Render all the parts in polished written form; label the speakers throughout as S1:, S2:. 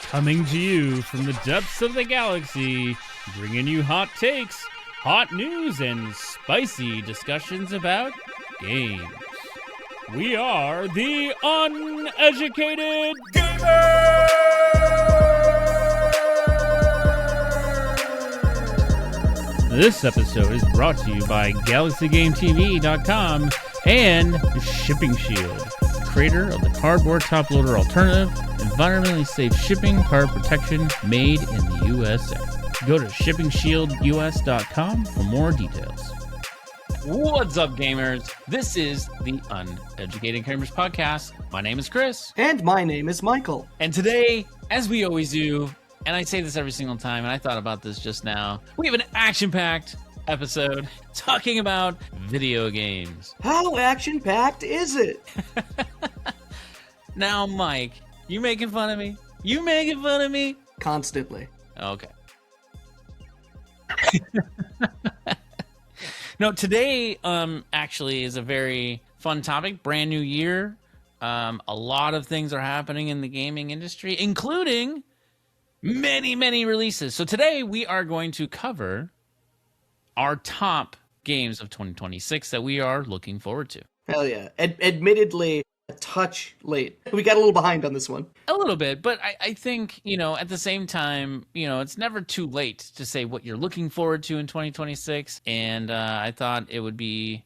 S1: Coming to you from the depths of the galaxy, bringing you hot takes, hot news, and spicy discussions about games. We are the Uneducated Gamers! This episode is brought to you by GalaxyGameTV.com and Shipping Shield, creator of the cardboard top loader alternative, environmentally safe shipping card protection made in the USA. Go to shippingshieldus.com for more details. What's up, gamers? This is the Uneducated Gamers Podcast. My name is Chris.
S2: And my name is Michael.
S1: And today, as we always do, and I say this every single time, and I thought about this just now, we have an action-packed episode talking about video games.
S2: How action-packed is it?
S1: Now, Mike, you making fun of me? You making fun of me?
S2: Constantly.
S1: Okay. No, today actually is a very fun topic. Brand new year. A lot of things are happening in the gaming industry, including many releases. So today we are going to cover our top games of 2026 that we are looking forward to.
S2: Hell yeah. Admittedly, a touch late. We got a little behind on this one.
S1: A little bit, but I think, at the same time, it's never too late to say what you're looking forward to in 2026. And I thought it would be...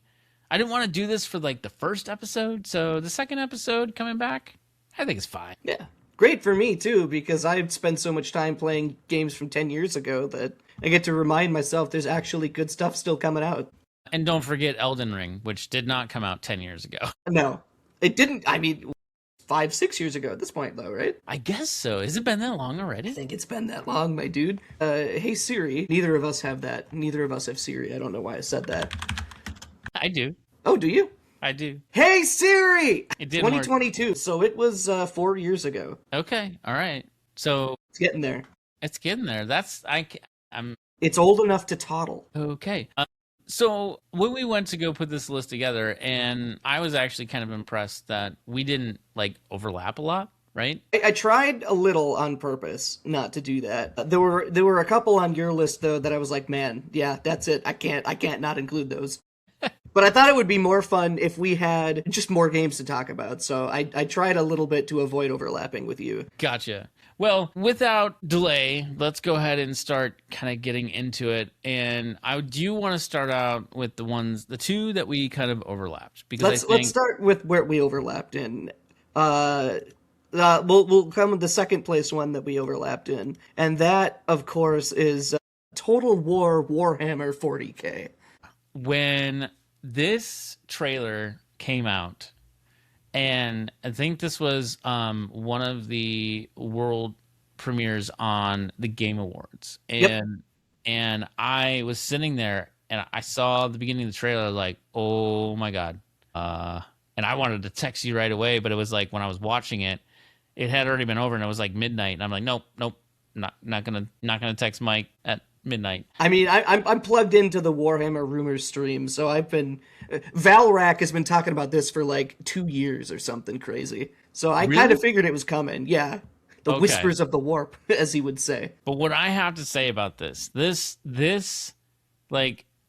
S1: I didn't want to do this for, the first episode. So the second episode coming back, I think it's fine.
S2: Yeah. Great for me, too, because I've spent so much time playing games from 10 years ago that I get to remind myself there's actually good stuff still coming out.
S1: And don't forget Elden Ring, which did not come out 10 years ago.
S2: No, it didn't. 5-6 years ago at this point, though, right?
S1: I guess so. Has it been that long already?
S2: I think it's been that long, my dude. Hey, Siri. Neither of us have that. Neither of us have Siri. I don't know why I said that.
S1: I do.
S2: Oh, do you?
S1: I do.
S2: Hey, Siri!
S1: It did
S2: 2022,
S1: work.
S2: so it was 4 years ago.
S1: Okay, all right. So...
S2: It's getting there.
S1: It's getting there. I'm...
S2: It's old enough to toddle.
S1: Okay. So when we went to go put this list together, and I was actually kind of impressed that we didn't, overlap a lot, right?
S2: I tried a little on purpose not to do that. There were a couple on your list, though, that I was like, man, yeah, that's it. I can't not include those. But I thought it would be more fun if we had just more games to talk about, so I tried a little bit to avoid overlapping with you.
S1: Gotcha. Well, without delay, let's go ahead and start kind of getting into it. And I do want to start out with the two that we kind of overlapped. Because
S2: let's start with where we overlapped in. We'll come with the second place one that we overlapped in, and that, of course, is Total War Warhammer 40K.
S1: When this trailer came out, and I think this was one of the world premieres on the Game Awards, and I was sitting there and I saw the beginning of the trailer, like, oh my god, and I wanted to text you right away, but it was like when I was watching it, it had already been over and it was like midnight, and I'm like, nope, not gonna text Mike at midnight.
S2: I mean, I'm plugged into the Warhammer Rumors stream, so Valrac has been talking about this for 2 years or something crazy. So I kind of figured it was coming. Yeah, the whispers of the warp, as he would say.
S1: But what I have to say about this,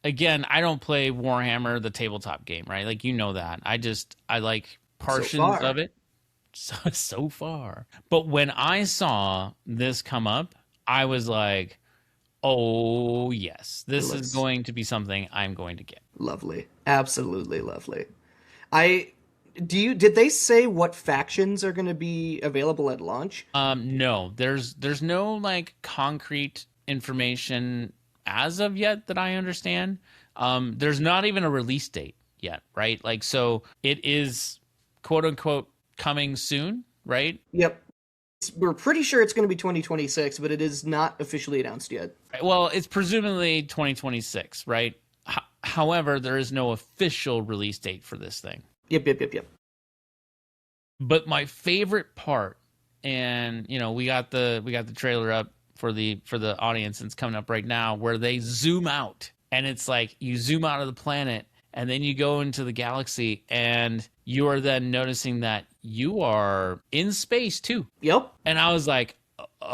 S1: again, I don't play Warhammer, the tabletop game, right? You know that. I like portions of it. So far. But when I saw this come up, I was like, oh, yes. This is going to be something I'm going to get.
S2: Lovely. Absolutely lovely. Did they say what factions are going to be available at launch?
S1: No. There's no, concrete information as of yet that I understand. There's not even a release date yet, right? So it is, quote-unquote, coming soon, right?
S2: Yep. We're pretty sure it's going to be 2026, but it is not officially announced yet.
S1: Well, it's presumably 2026, right? However, there is no official release date for this thing.
S2: Yep.
S1: But my favorite part, and we got the trailer up for the audience, and it's coming up right now, where they zoom out, and it's like you zoom out of the planet, and then you go into the galaxy, and you are then noticing that you are in space too.
S2: Yep.
S1: And I was like, What?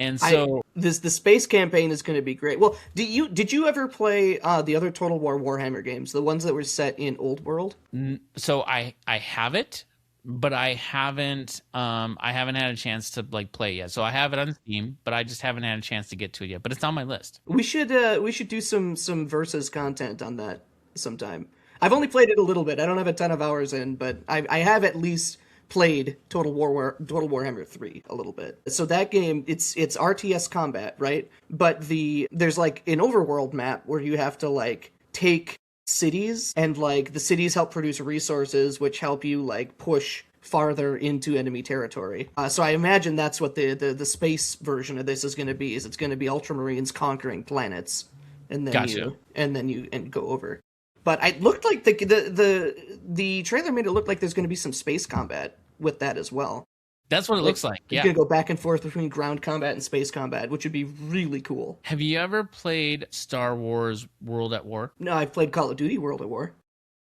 S1: And
S2: I
S1: so
S2: this the space campaign is going to be great. Well, did you ever play the other Total War Warhammer games, the ones that were set in Old World?
S1: I have it, but I haven't had a chance to like play it yet. So I have it on Steam, but I just haven't had a chance to get to it yet. But it's on my list.
S2: We should do some versus content on that sometime. I've only played it a little bit. I don't have a ton of hours in, but I have at least played Total Warhammer 3 a little bit. So that game, it's RTS combat, right? But there's like an overworld map where you have to like take cities, and like the cities help produce resources which help you like push farther into enemy territory. So I imagine that's what the space version of this is going to be. Is it's going to be Ultramarines conquering planets, and then
S1: Gotcha.
S2: you go over. But it looked like the trailer made it look like there's going to be some space combat with that as well.
S1: That's what it
S2: Like
S1: looks like.
S2: you're
S1: Yeah.
S2: going to go back and forth between ground combat and space combat, which would be really cool.
S1: Have you ever played Star Wars World at War?
S2: No, I've played Call of Duty World at War.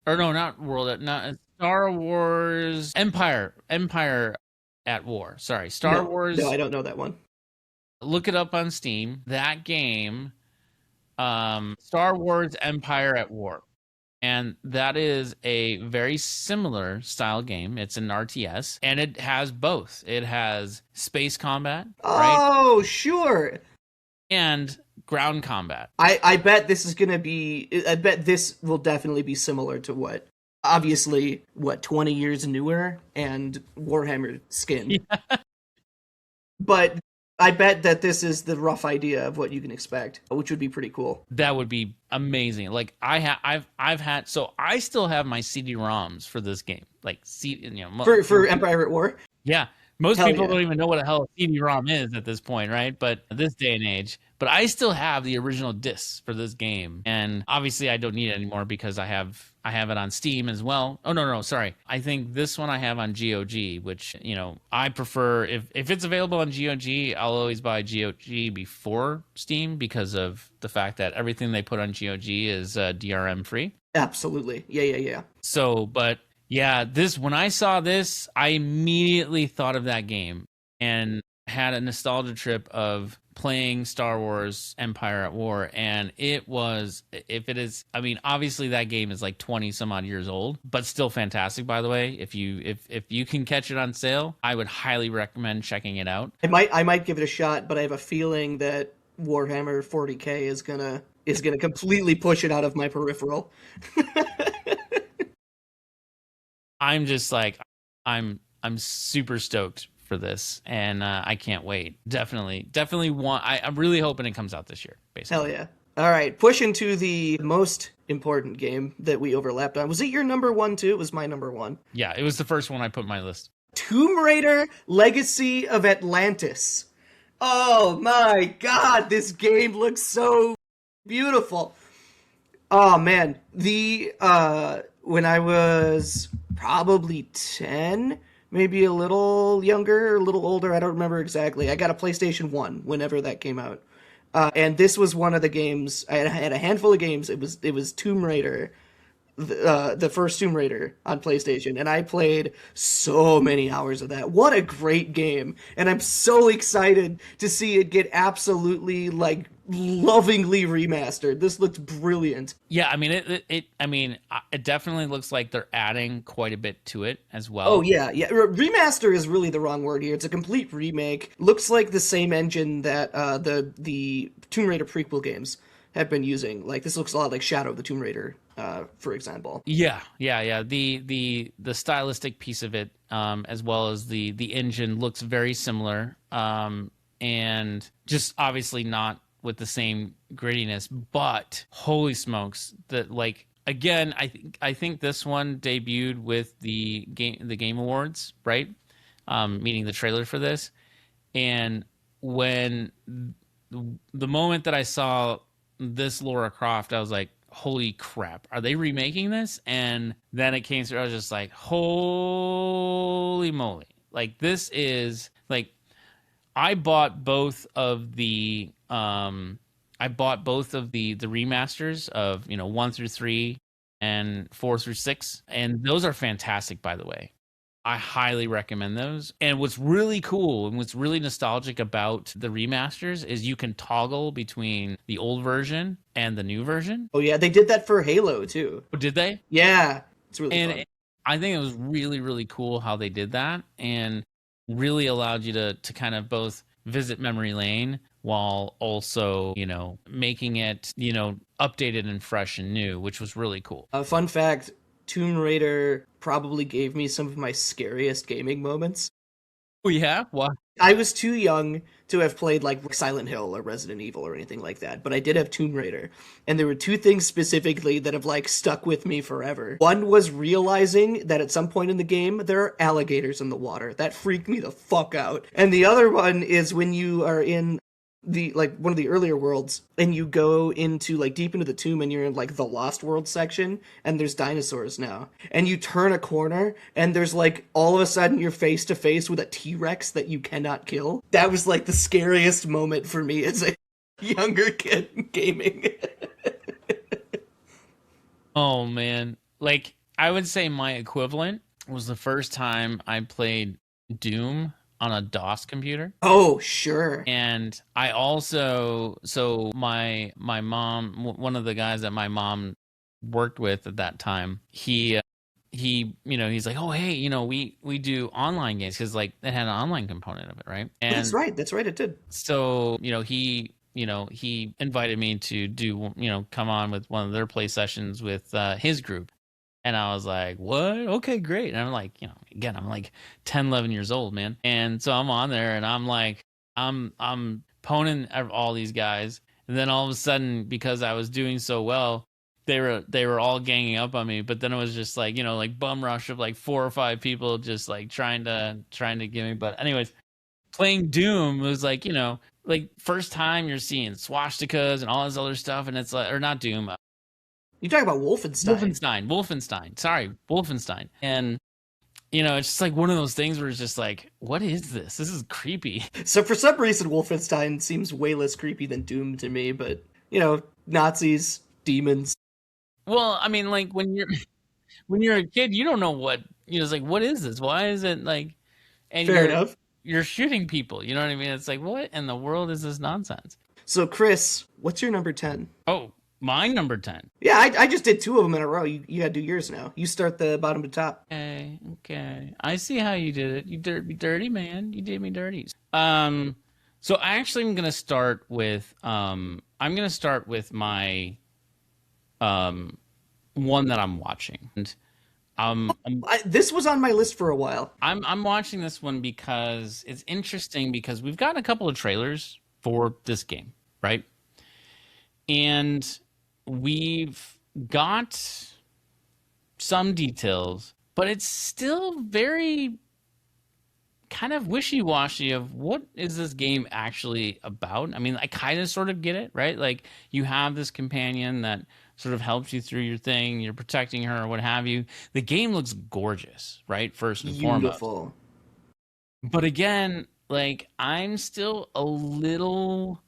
S1: Or no, not Star Wars Empire at War. Sorry, Star Wars.
S2: No, I don't know that one.
S1: Look it up on Steam. That game, Star Wars Empire at War. And that is a very similar style game. It's an RTS, and it has both. It has space combat, right?
S2: Oh, sure.
S1: And ground combat.
S2: I bet this is gonna be. I bet this will definitely be similar to what. Obviously, 20 years newer and Warhammer skin.
S1: Yeah.
S2: But I bet that this is the rough idea of what you can expect, which would be pretty cool.
S1: That would be amazing. Like I've had, so I still have my CD-ROMs for this game. Like
S2: For Empire at War.
S1: Yeah. Most
S2: Hell
S1: people
S2: yeah.
S1: don't even know what the hell a CD-ROM is at this point, right? But this day and age. But I still have the original discs for this game. And obviously I don't need it anymore because I have it on Steam as well. Oh no, sorry. I think this one I have on GOG, which, I prefer if it's available on GOG, I'll always buy GOG before Steam because of the fact that everything they put on GOG is DRM free.
S2: Absolutely. Yeah.
S1: So, but yeah, when I saw this, I immediately thought of that game and had a nostalgia trip of playing Star Wars Empire at War. And it was, obviously that game is like 20 some odd years old, but still fantastic, by the way. If you can catch it on sale, I would highly recommend checking it out.
S2: I might give it a shot, but I have a feeling that Warhammer 40K is gonna completely push it out of my peripheral.
S1: I'm just like, I'm super stoked for this, and I can't wait. Definitely want. I'm really hoping it comes out this year. Basically,
S2: Hell yeah! All right, pushing to the most important game that we overlapped on. Was it your number one too? It was my number one.
S1: Yeah, it was the first one I put on my list.
S2: Tomb Raider: Legacy of Atlantis. Oh my God, this game looks so beautiful. Oh man, when I was probably 10, maybe a little younger, a little older, I don't remember exactly. I got a PlayStation 1 whenever that came out. And this was one of the games. I had a handful of games. It was Tomb Raider, the first Tomb Raider on PlayStation, and I played so many hours of that. What a great game. And I'm so excited to see it get absolutely like lovingly remastered. This looks brilliant.
S1: Yeah, I mean it definitely looks like they're adding quite a bit to it as well.
S2: Oh yeah. Remaster is really the wrong word here. It's a complete remake. Looks like the same engine that the Tomb Raider prequel games have been using. Like this looks a lot like Shadow of the Tomb Raider, for example.
S1: Yeah. The stylistic piece of it, as well as the engine, looks very similar, and just obviously not with the same grittiness. But holy smokes, that like again, I think this one debuted with the Game Awards, right? Meaning the trailer for this, and when the moment that I saw this Lara Croft, I was like, holy crap, are they remaking this? And then it came through, I was just like, holy moly. Like this is like, I bought both of the remasters of 1 through 3 and 4 through 6, and those are fantastic, by the way. I highly recommend those. And what's really cool and what's really nostalgic about the remasters is you can toggle between the old version and the new version.
S2: Oh yeah, they did that for Halo too.
S1: Oh, did they?
S2: Yeah, it's really
S1: And
S2: fun.
S1: I think it was really, really cool how they did that, and really allowed you to kind of both visit memory lane while also, making it, updated and fresh and new, which was really cool.
S2: Fun fact, Tomb Raider probably gave me some of my scariest gaming moments.
S1: Oh yeah? What?
S2: I was too young to have played like Silent Hill or Resident Evil or anything like that, but I did have Tomb Raider. And there were two things specifically that have like stuck with me forever. One was realizing that at some point in the game there are alligators in the water. That freaked me the fuck out. And the other one is when you are in the like one of the earlier worlds and you go into like deep into the tomb and you're in like the Lost World section and there's dinosaurs now and you turn a corner and there's like all of a sudden you're face to face with a T-Rex that you cannot kill. That was like the scariest moment for me as a younger kid gaming.
S1: Oh man. Like, I would say my equivalent was the first time I played Doom on a DOS computer.
S2: Oh, sure.
S1: And I also, so my mom, one of the guys that my mom worked with at that time, he he's like, oh hey, we do online games, because like it had an online component of it, right? And
S2: That's right, it did.
S1: so he invited me to do, come on with one of their play sessions with his group. And I was like, what? Okay, great. And I'm like, again, I'm like 10, 11 years old, man. And so I'm on there and I'm like, I'm poning at all these guys. And then all of a sudden, because I was doing so well, they were all ganging up on me. But then it was just like, like bum rush of like 4 or 5 people just like trying to get me. But anyways, playing Doom was like, like first time you're seeing swastikas and all this other stuff. And it's like, or not Doom.
S2: You're talking about Wolfenstein.
S1: Wolfenstein. Sorry, Wolfenstein. And, it's just like one of those things where it's just like, what is this? This is creepy.
S2: So for some reason, Wolfenstein seems way less creepy than Doom to me, but, Nazis, demons.
S1: Well, I mean, like when you're a kid, you don't know what, it's like, what is this? Why is it like, and
S2: Fair enough.
S1: You're shooting people. You know what I mean? It's like, what in the world is this nonsense?
S2: So Chris, what's your number 10?
S1: Oh, my number 10.
S2: Yeah, I just did 2 of them in a row. You gotta do yours now. You start the bottom to top.
S1: Okay. I see how you did it. You did me dirty, man. You did me dirty. So I actually am gonna start with my one that I'm watching. And
S2: this was on my list for a while.
S1: I'm watching this one because it's interesting, because we've gotten a couple of trailers for this game, right? And we've got some details, but it's still very kind of wishy-washy of what is this game actually about. I mean, I kind of sort of get it, right? Like, you have this companion that sort of helps you through your thing, you're protecting her or what have you. The game looks gorgeous, right? First and foremost. But again, like, I'm still a little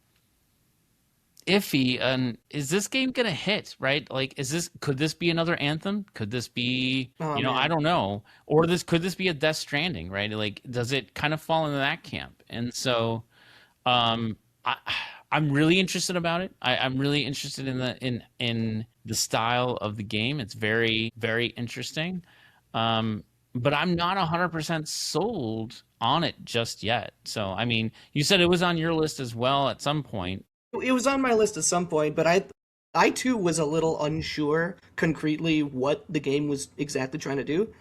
S1: iffy on, is this game gonna hit, right? Like, could this be another Anthem? Could this be I don't know, or could this be a Death Stranding, right? Like, does it kind of fall into that camp? And so I'm really interested about it. I'm really interested in the style of the game. It's very, very interesting, but I'm not 100% sold on it just yet. So I mean, you said it was on your list as well at some point.
S2: It was on my list at some point, but I too was a little unsure concretely what the game was exactly trying to do.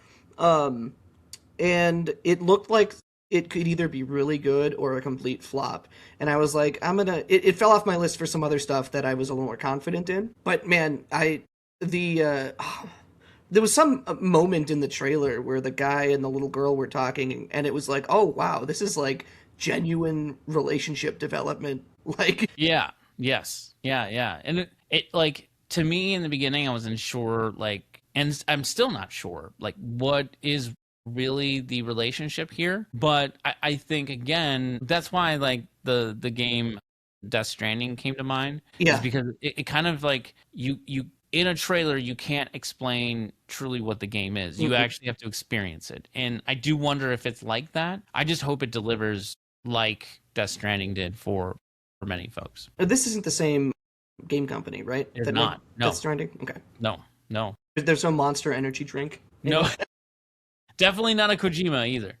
S2: And it looked like it could either be really good or a complete flop. And I was like, it fell off my list for some other stuff that I was a little more confident in. But man, there was some moment in the trailer where the guy and the little girl were talking, and it was like, oh wow, this is like genuine relationship development. Like,
S1: yeah, yes, yeah, and it like, to me in the beginning, I wasn't sure, like, and I'm still not sure, like, what is really the relationship here. But I think, again, that's why like the game Death Stranding came to mind.
S2: Yeah,
S1: is because it kind of like you in a trailer, you can't explain truly what the game is. You actually have to experience it. And I do wonder if it's like that. I just hope it delivers like Death Stranding did for many folks.
S2: This isn't the same game company, right?
S1: They're not. No.
S2: Death Stranding? Okay.
S1: No.
S2: There's no Monster Energy drink?
S1: No. Definitely not a Kojima either.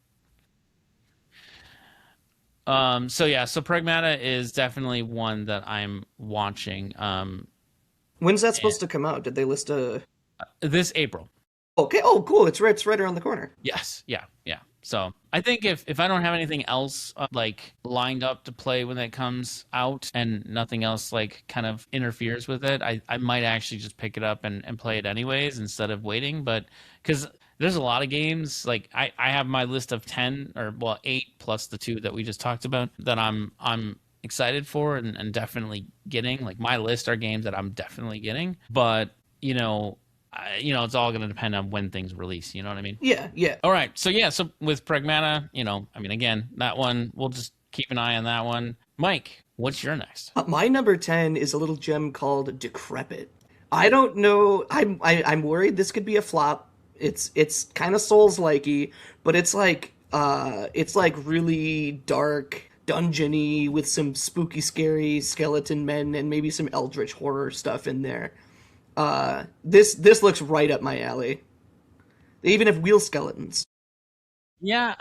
S1: So Pragmata is definitely one that I'm watching.
S2: When's that supposed to come out? Did they list
S1: this April?
S2: Okay. Oh, cool. It's right around the corner.
S1: Yes. Yeah. So I think if I don't have anything else like lined up to play when that comes out and nothing else like kind of interferes with it, I might actually just pick it up and play it anyways instead of waiting. But because there's a lot of games, like I have my list of 10 or 8 plus the 2 that we just talked about that I'm excited for and definitely getting. Like my list are games that I'm definitely getting, but it's all going to depend on when things release. You know what I mean?
S2: Yeah.
S1: All right. So with Pragmata, again, that one, we'll just keep an eye on that one. Mike, what's your next?
S2: My number 10 is a little gem called Decrepit. I don't know. I'm worried this could be a flop. It's kind of Souls-likey, but it's like really dark, dungeony with some spooky, scary skeleton men and maybe some eldritch horror stuff in there. This looks right up my alley. They even have wheel skeletons.
S1: Yeah,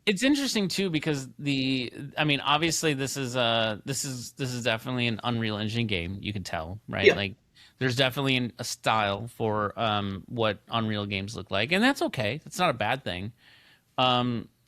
S1: it's interesting too because obviously this is definitely an Unreal Engine game. You can tell, right?
S2: Yeah.
S1: Like there's definitely a style for what Unreal games look like, and that's okay. That's not a bad thing.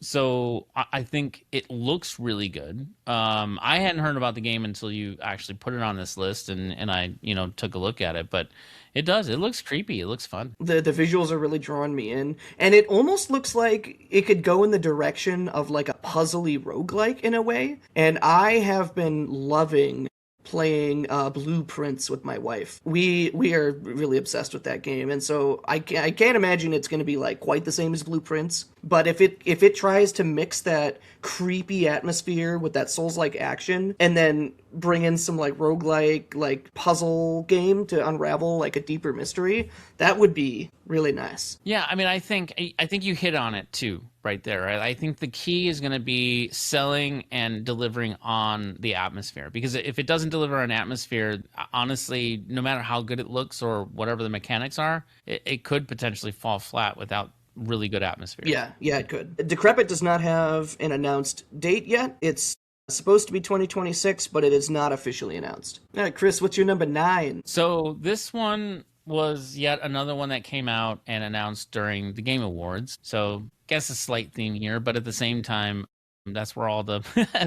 S1: So I think it looks really good. I hadn't heard about the game until you actually put it on this list, and I took a look at it. But it does. It looks creepy. It looks fun.
S2: The visuals are really drawing me in, and it almost looks like it could go in the direction of like a puzzly roguelike in a way. And I have been loving playing Blueprints with my wife. We are really obsessed with that game, and so I can't imagine it's going to be like quite the same as Blueprints. But if it tries to mix that creepy atmosphere with that Souls-like action, and then bring in some like roguelike like puzzle game to unravel like a deeper mystery, that would be really nice.
S1: Yeah, I think you hit on it too, right there. Right? I think the key is going to be selling and delivering on the atmosphere, because if it doesn't deliver an atmosphere, honestly, no matter how good it looks or whatever the mechanics are, it could potentially fall flat without really good atmosphere.
S2: Yeah, it could. Decrepit does not have an announced date yet. It's supposed to be 2026, but it is not officially announced. All right, Chris, what's your number 9?
S1: So this one was yet another one that came out and announced during the Game Awards. So I guess a slight theme here, but at the same time, that's where all the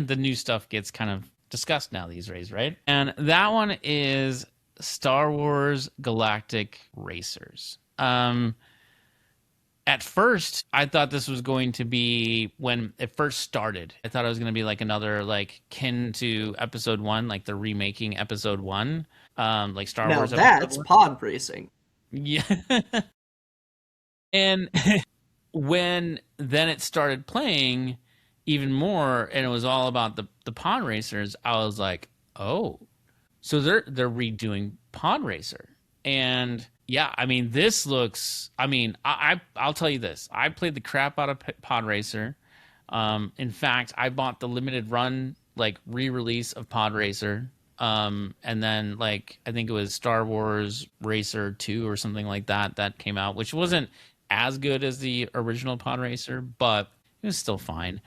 S1: the new stuff gets kind of discussed now these days, right? And that one is Star Wars Galactic Racers. At first, I thought this was going to be, when it first started, I thought it was going to be like another, like, kin to Episode 1, like the remaking Episode 1, like Star Wars.
S2: Now that's pod racing.
S1: Yeah. And when then it started playing even more, and it was all about the pod racers, I was like, oh, so they're redoing Pod Racer. And yeah, this looks, I'll tell you this. I played the crap out of Pod Racer. In fact, I bought the limited run, like, re-release of Pod Racer. And then, like, I think it was Star Wars Racer 2 or something like that came out, which wasn't as good as the original Pod Racer, but it was still fine.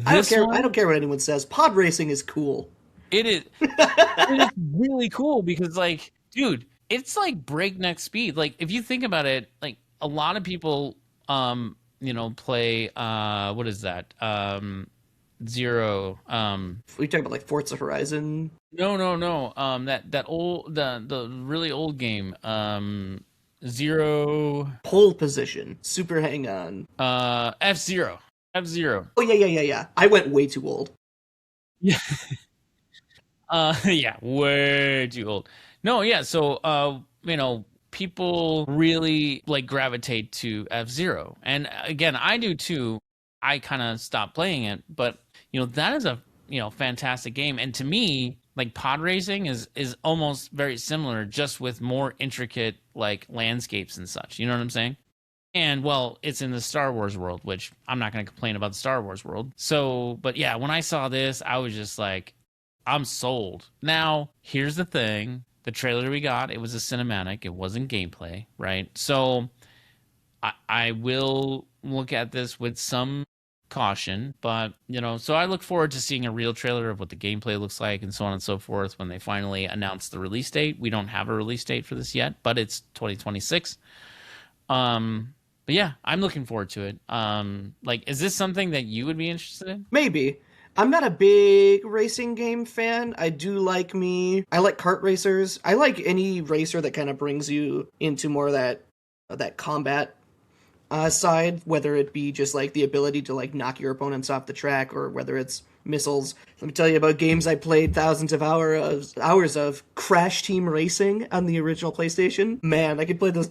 S2: I don't care what anyone says. Pod racing is cool.
S1: It is. It is really cool because, like, dude, it's like breakneck speed. Like, if you think about it, like, a lot of people, play, what is that? Zero.
S2: We talking about like Forza Horizon?
S1: No. That old, the really old game. Zero.
S2: Pole position. Super hang on.
S1: F-Zero.
S2: Oh yeah. I went way too old.
S1: Yeah. Yeah, way too old. No, yeah. So, people really like gravitate to F-Zero, and again, I do too. I kind of stopped playing it, but that is a fantastic game, and to me, like pod racing is almost very similar, just with more intricate like landscapes and such. You know what I'm saying? And well, it's in the Star Wars world, which I'm not going to complain about the Star Wars world. So, but yeah, when I saw this, I was just like, I'm sold. Now, here's the thing. The trailer we got, it was a cinematic. It wasn't gameplay, right? So I will look at this with some caution, but so I look forward to seeing a real trailer of what the gameplay looks like and so on and so forth when they finally announce the release date. We don't have a release date for this yet, but it's 2026. But yeah, I'm looking forward to it. Like, is this something that you would be interested in?
S2: Maybe. I'm not a big racing game fan. I like kart racers. I like any racer that kind of brings you into more of that combat side, whether it be just like the ability to like knock your opponents off the track or whether it's missiles. Let me tell you about games I played thousands of hours of. Crash Team Racing on the original PlayStation. Man, I could play those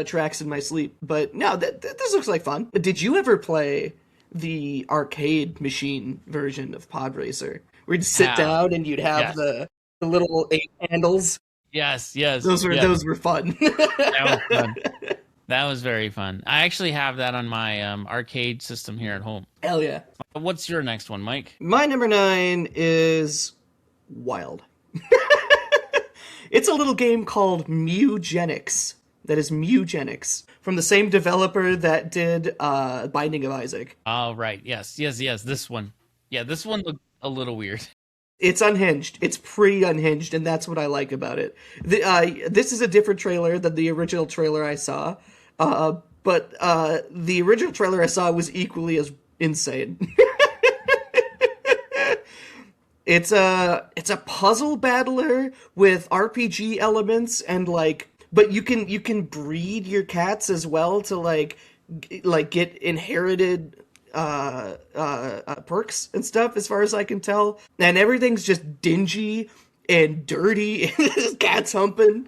S2: tracks in my sleep. But no, this looks like fun. Did you ever play the arcade machine version of Pod Racer, where you'd sit down and you'd have the little 8 handles?
S1: Yes.
S2: Those were fun.
S1: That was fun. That was very fun. I actually have that on my arcade system here at home.
S2: Hell yeah.
S1: What's your next one, Mike?
S2: My number 9 is wild. It's a little game called Mugenics. That is Mugenics, from the same developer that did Binding of Isaac.
S1: Oh, right. Yes. This one. Yeah, this one looked a little weird.
S2: It's unhinged. It's pretty unhinged, and that's what I like about it. This is a different trailer than the original trailer I saw, but the original trailer I saw was equally as insane. It's a puzzle battler with RPG elements and but you can breed your cats as well to like get inherited perks and stuff, as far as I can tell. And everything's just dingy and dirty. Cats humping.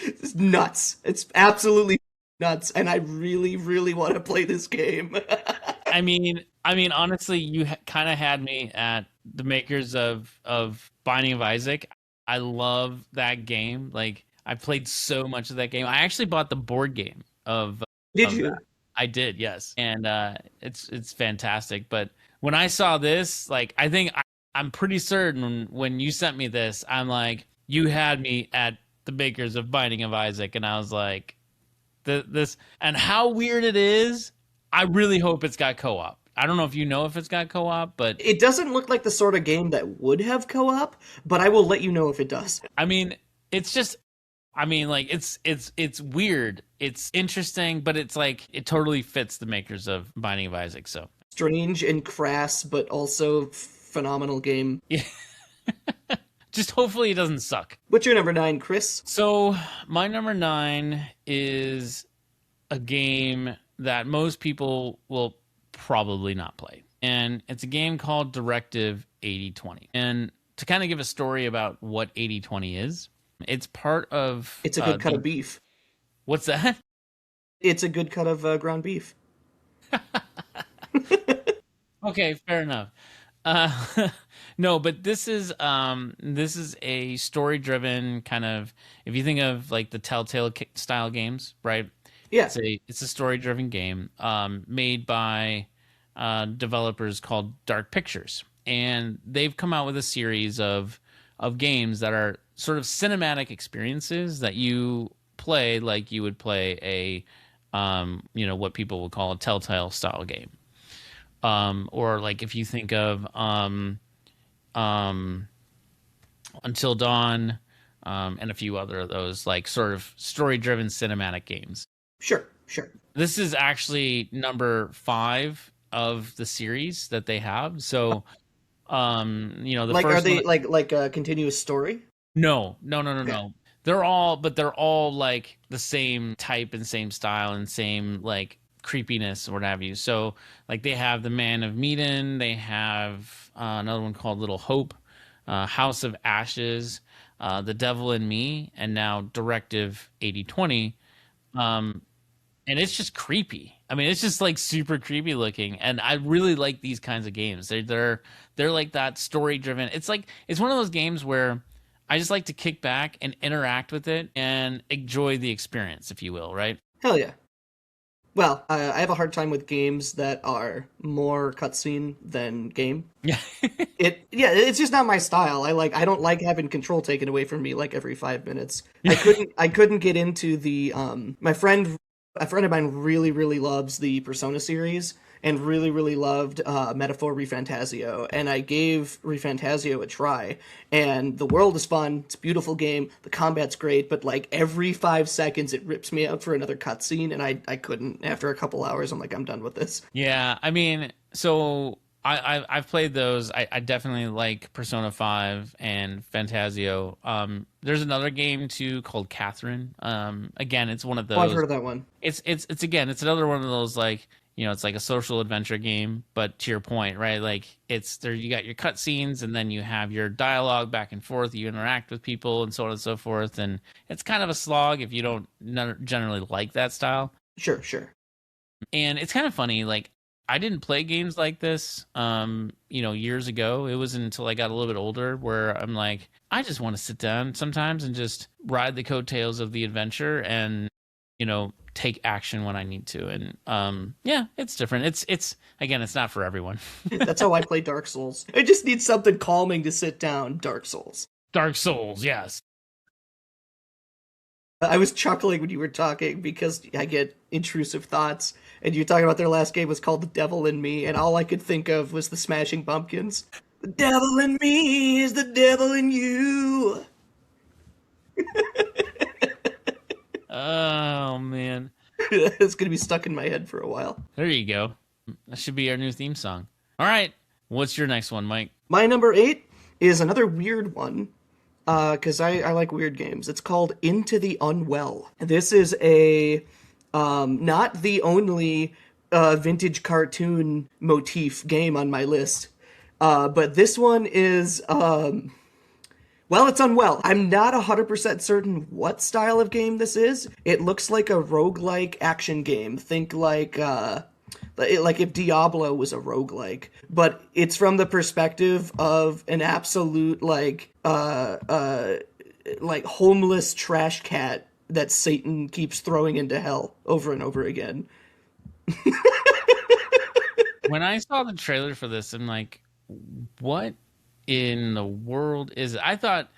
S2: It's nuts. It's absolutely nuts, and I really, really want to play this game.
S1: I mean, honestly, you kind of had me at the makers of Binding of Isaac. I love that game. Like, I played so much of that game. I actually bought the board game of.
S2: Did you?
S1: That. I did, yes, and it's fantastic. But when I saw this, like, I'm pretty certain when you sent me this, I'm like, you had me at the makers of Binding of Isaac, and I was like, this, and how weird it is. I really hope it's got co-op. I don't know if you know if it's got co-op, but
S2: it doesn't look like the sort of game that would have co-op, but I will let you know if it does.
S1: I mean, it's just, like, it's weird. It's interesting, but it's like, it totally fits the makers of Binding of Isaac, so.
S2: Strange and crass, but also phenomenal game.
S1: Yeah. Just hopefully it doesn't suck.
S2: What's your number 9, Chris?
S1: So, my number 9 is a game that most people will probably not play. And it's a game called Directive 8020. And to kind of give a story about what 8020 is, it's part of...
S2: It's a good cut of beef.
S1: What's that?
S2: It's a good cut of ground beef.
S1: Okay, fair enough. No, but this is a story-driven kind of... If you think of like the Telltale style games, right?
S2: Yeah.
S1: It's a story-driven game made by developers called Dark Pictures. And they've come out with a series of games that are sort of cinematic experiences that you play like you would play a what people would call a Telltale style game. Or like if you think of Until Dawn and a few other of those like sort of story-driven cinematic games.
S2: Sure.
S1: This is actually number 5 of the series that they have. So, the
S2: like,
S1: first
S2: are they
S1: one,
S2: like a continuous story?
S1: No.
S2: Okay.
S1: They're all like the same type and same style and same like creepiness or what have you. So, like, they have The Man of Medan. They have another one called Little Hope, House of Ashes, The Devil in Me, and now Directive 8020. and it's just creepy. I mean, it's just like super creepy looking, and I really like these kinds of games. They're like that story driven. It's one of those games where I just like to kick back and interact with it and enjoy the experience, if you will, right?
S2: Hell yeah. Well, I have a hard time with games that are more cutscene than game.
S1: Yeah.
S2: It's just not my style. I don't like having control taken away from me like every 5 minutes. I couldn't get into the a friend of mine really loves the Persona series and really loved Metaphor Refantasio, and I gave Refantasio a try, and the world is fun, it's a beautiful game, the combat's great, but like every 5 seconds it rips me out for another cutscene, and I couldn't. After a couple hours, I'm like, I'm done with this.
S1: Yeah, I mean, so I've played those. I definitely like Persona 5 and Fantasio. There's another game too called Catherine. Again, it's one of those.
S2: Oh, I've heard of that one.
S1: It's again, it's another one of those, like, you know, it's like a social adventure game, but to your point, right? Like, it's there, you got your cutscenes, and then you have your dialogue back and forth. You interact with people, and so on and so forth. And it's kind of a slog if you don't generally like that style.
S2: Sure.
S1: And it's kind of funny, like, I didn't play games like this, years ago. It wasn't until I got a little bit older where I'm like, I just want to sit down sometimes and just ride the coattails of the adventure and, take action when I need to. And it's different. It's again, it's not for everyone.
S2: That's how I play Dark Souls. I just need something calming to sit down. Dark Souls.
S1: Dark Souls, yes.
S2: I was chuckling when you were talking because I get intrusive thoughts, and you were talking about their last game was called The Devil in Me, and all I could think of was the Smashing Pumpkins. The devil in me is the devil in you.
S1: Oh, man.
S2: It's going to be stuck in my head for a while.
S1: There you go. That should be our new theme song. All right. What's your next one, Mike?
S2: My number 8 is another weird one, because I like weird games. It's called Into the Unwell. This is a not the only vintage cartoon motif game on my list, but this one is... it's Unwell. I'm not 100% certain what style of game this is. It looks like a roguelike action game. Think like if Diablo was a roguelike. But it's from the perspective of an absolute, homeless trash cat that Satan keeps throwing into hell over and over again.
S1: When I saw the trailer for this, I'm like, what in the world is it? I thought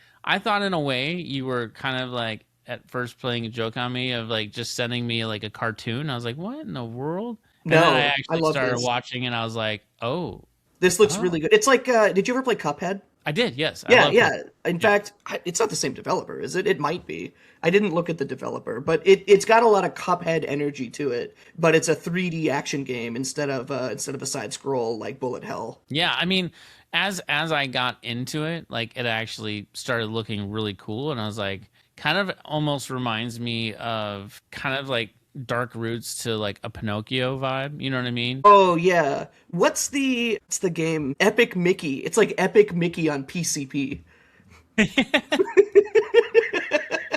S1: in a way you were kind of like at first playing a joke on me of like just sending me like a cartoon. I was like, what in the world? And
S2: no,
S1: then I actually started
S2: this.
S1: watching, and I was like, oh,
S2: this looks really good. It's like, did you ever play Cuphead?
S1: I did, yes.
S2: Yeah. In fact, it's not the same developer, is it? It might be. I didn't look at the developer, but it's got a lot of Cuphead energy to it. But it's a 3D action game instead of a side scroll like Bullet Hell.
S1: Yeah, I mean, as I got into it, like, it actually started looking really cool, and I was like, kind of almost reminds me of kind of like dark roots to like a Pinocchio vibe. You know what I mean?
S2: Oh yeah. What's the game? Epic Mickey. It's like Epic Mickey on PCP.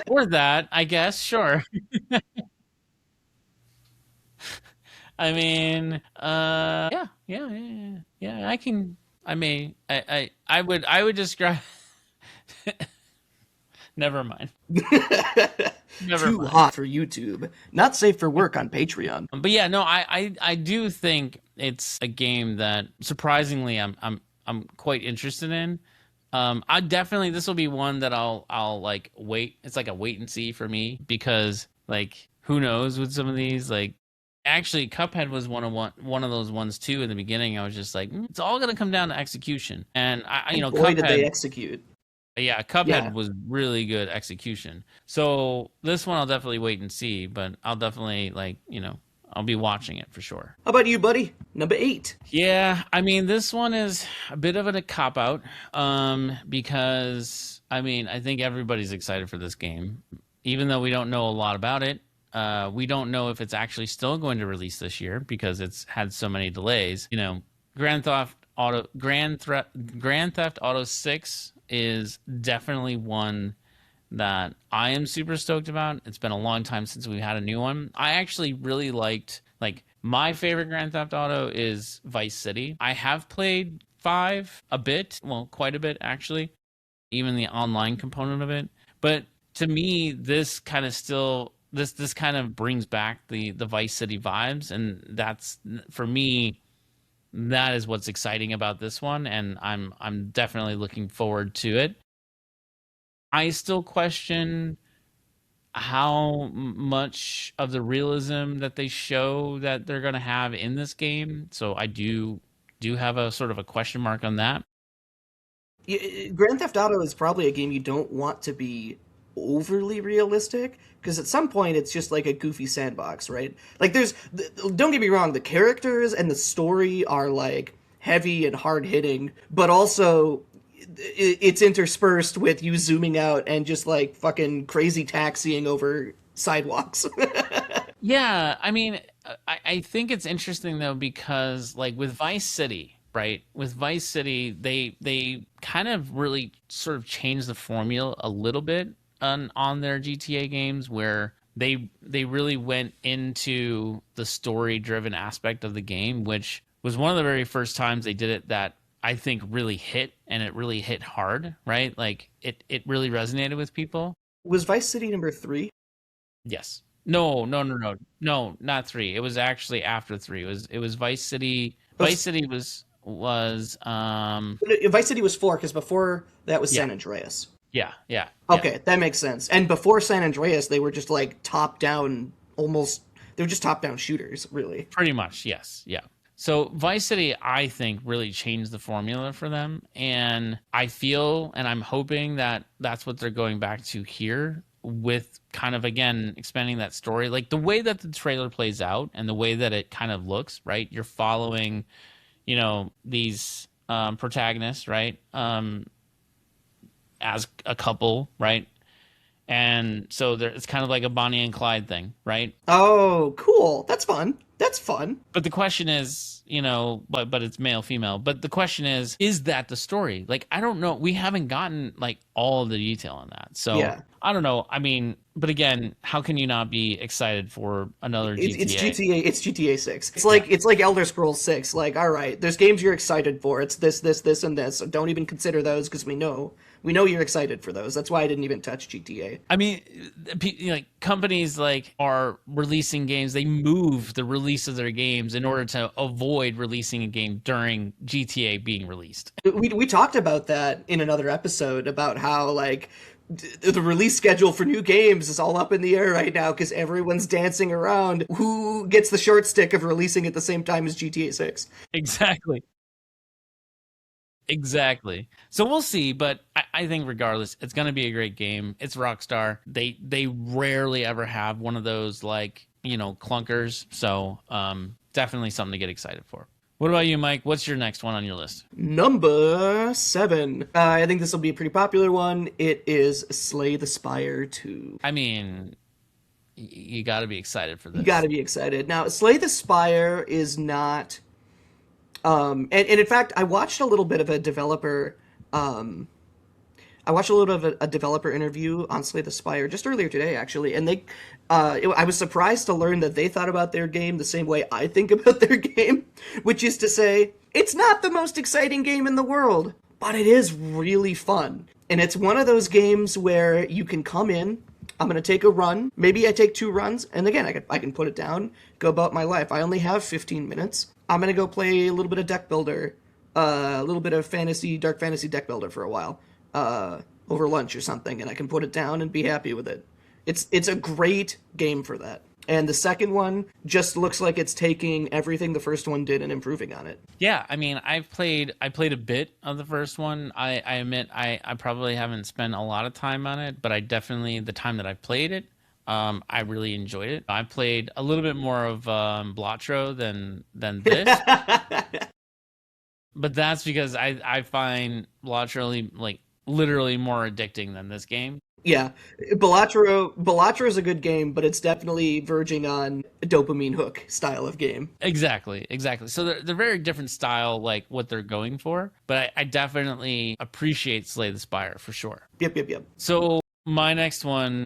S1: Or that, I guess. Sure. I mean, yeah. I can. I would describe. Never mind.
S2: Too hot for YouTube. Not safe for work on Patreon.
S1: But yeah, no, I do think it's a game that surprisingly I'm quite interested in. I definitely, this will be one that I'll like wait. It's like a wait and see for me, because like, who knows with some of these, like, actually Cuphead was one of those ones too. In the beginning, I was just like, it's all gonna come down to execution, and
S2: boy,
S1: Cuphead,
S2: did they execute.
S1: Yeah, Cuphead was really good execution. So this one I'll definitely wait and see, but I'll definitely I'll be watching it for sure.
S2: How about you, buddy? Number 8.
S1: Yeah, I mean, this one is a bit of a cop-out, because, I mean, I think everybody's excited for this game. Even though we don't know a lot about it, we don't know if it's actually still going to release this year because it's had so many delays. Grand Theft Auto 6 is definitely one that I am super stoked about. It's been a long time since we've had a new one. I actually really liked, like, my favorite Grand Theft Auto is Vice City. I have played 5 a bit, well, quite a bit actually, even the online component of it. But to me, this kind of still this kind of brings back the Vice City vibes, and that's, for me, that is what's exciting about this one, and I'm definitely looking forward to it. I still question how much of the realism that they show that they're going to have in this game. So I do have a sort of a question mark on that.
S2: Grand Theft Auto is probably a game you don't want to be overly realistic, because at some point it's just like a goofy sandbox, right? Like, don't get me wrong, the characters and the story are like heavy and hard hitting, but also it's interspersed with you zooming out and just like fucking crazy taxiing over sidewalks.
S1: Yeah, I mean, I think it's interesting though, because like with Vice City, right? With Vice City, they kind of really sort of changed the formula a little bit on their GTA games, where they really went into the story driven aspect of the game, which was one of the very first times they did it that I think really hit, and it really hit hard, right? Like it really resonated with people.
S2: Was Vice City number 3?
S1: Yes. No, no, no, no, no, not 3. It was actually after 3. It was Vice City. Vice City was
S2: Vice City was 4, because before that was San Andreas.
S1: Yeah.
S2: Okay, that makes sense. And before San Andreas, they were just like top down, almost. They were just top down shooters, really.
S1: Pretty much, yes, yeah. So Vice City, I think, really changed the formula for them, and I feel, and I'm hoping that that's what they're going back to here, with kind of, again, expanding that story. Like the way that the trailer plays out and the way that it kind of looks, right? You're following, these protagonists, right? As a couple, right? And so it's kind of like a Bonnie and Clyde thing, right?
S2: Oh, cool. That's fun. That's fun.
S1: But the question is, but it's male, female. But the question is that the story? Like, I don't know. We haven't gotten like all of the detail on that. So yeah. I don't know. I mean, but again, how can you not be excited for another GTA?
S2: It's GTA 6. It's like Elder Scrolls 6. Like, all right, there's games you're excited for. It's this, and this. So don't even consider those, because we know you're excited for those. That's why I didn't even touch GTA.
S1: I mean, like companies like are releasing games. They move the release of their games in order to avoid releasing a game during GTA being released.
S2: We talked about that in another episode, about how like the release schedule for new games is all up in the air right now, because everyone's dancing around who gets the short stick of releasing at the same time as GTA 6.
S1: Exactly. So we'll see, but I think regardless, it's going to be a great game. It's Rockstar. They rarely ever have one of those like, clunkers. So definitely something to get excited for. What about you, Mike? What's your next one on your list?
S2: Number 7. I think this will be a pretty popular one. It is Slay the Spire II.
S1: I mean, you got to be excited for this.
S2: You got to be excited. Now, Slay the Spire is not... and in fact, I watched a little bit of a developer... I watched a little bit of a developer interview on Slay the Spire just earlier today, actually, and I was surprised to learn that they thought about their game the same way I think about their game, which is to say, it's not the most exciting game in the world, but it is really fun. And it's one of those games where you can come in, I'm going to take a run, maybe I take 2 runs, and again, I can put it down, go about my life. I only have 15 minutes. I'm going to go play a little bit of deck builder, a little bit of dark fantasy deck builder for a while. Over lunch or something, and I can put it down and be happy with it. It's a great game for that. And the second one just looks like it's taking everything the first one did and improving on it.
S1: Yeah, I mean, I played a bit of the first one. I admit I probably haven't spent a lot of time on it, but I definitely, the time that I played it, I really enjoyed it. I played a little bit more of Blatro than this. But that's because I find Blatro like literally more addicting than this game.
S2: Yeah, Blatro is a good game, but it's definitely verging on a dopamine hook style of game.
S1: Exactly. So they're very different style, like what they're going for. But I definitely appreciate Slay the Spire for sure.
S2: Yep.
S1: So My next one,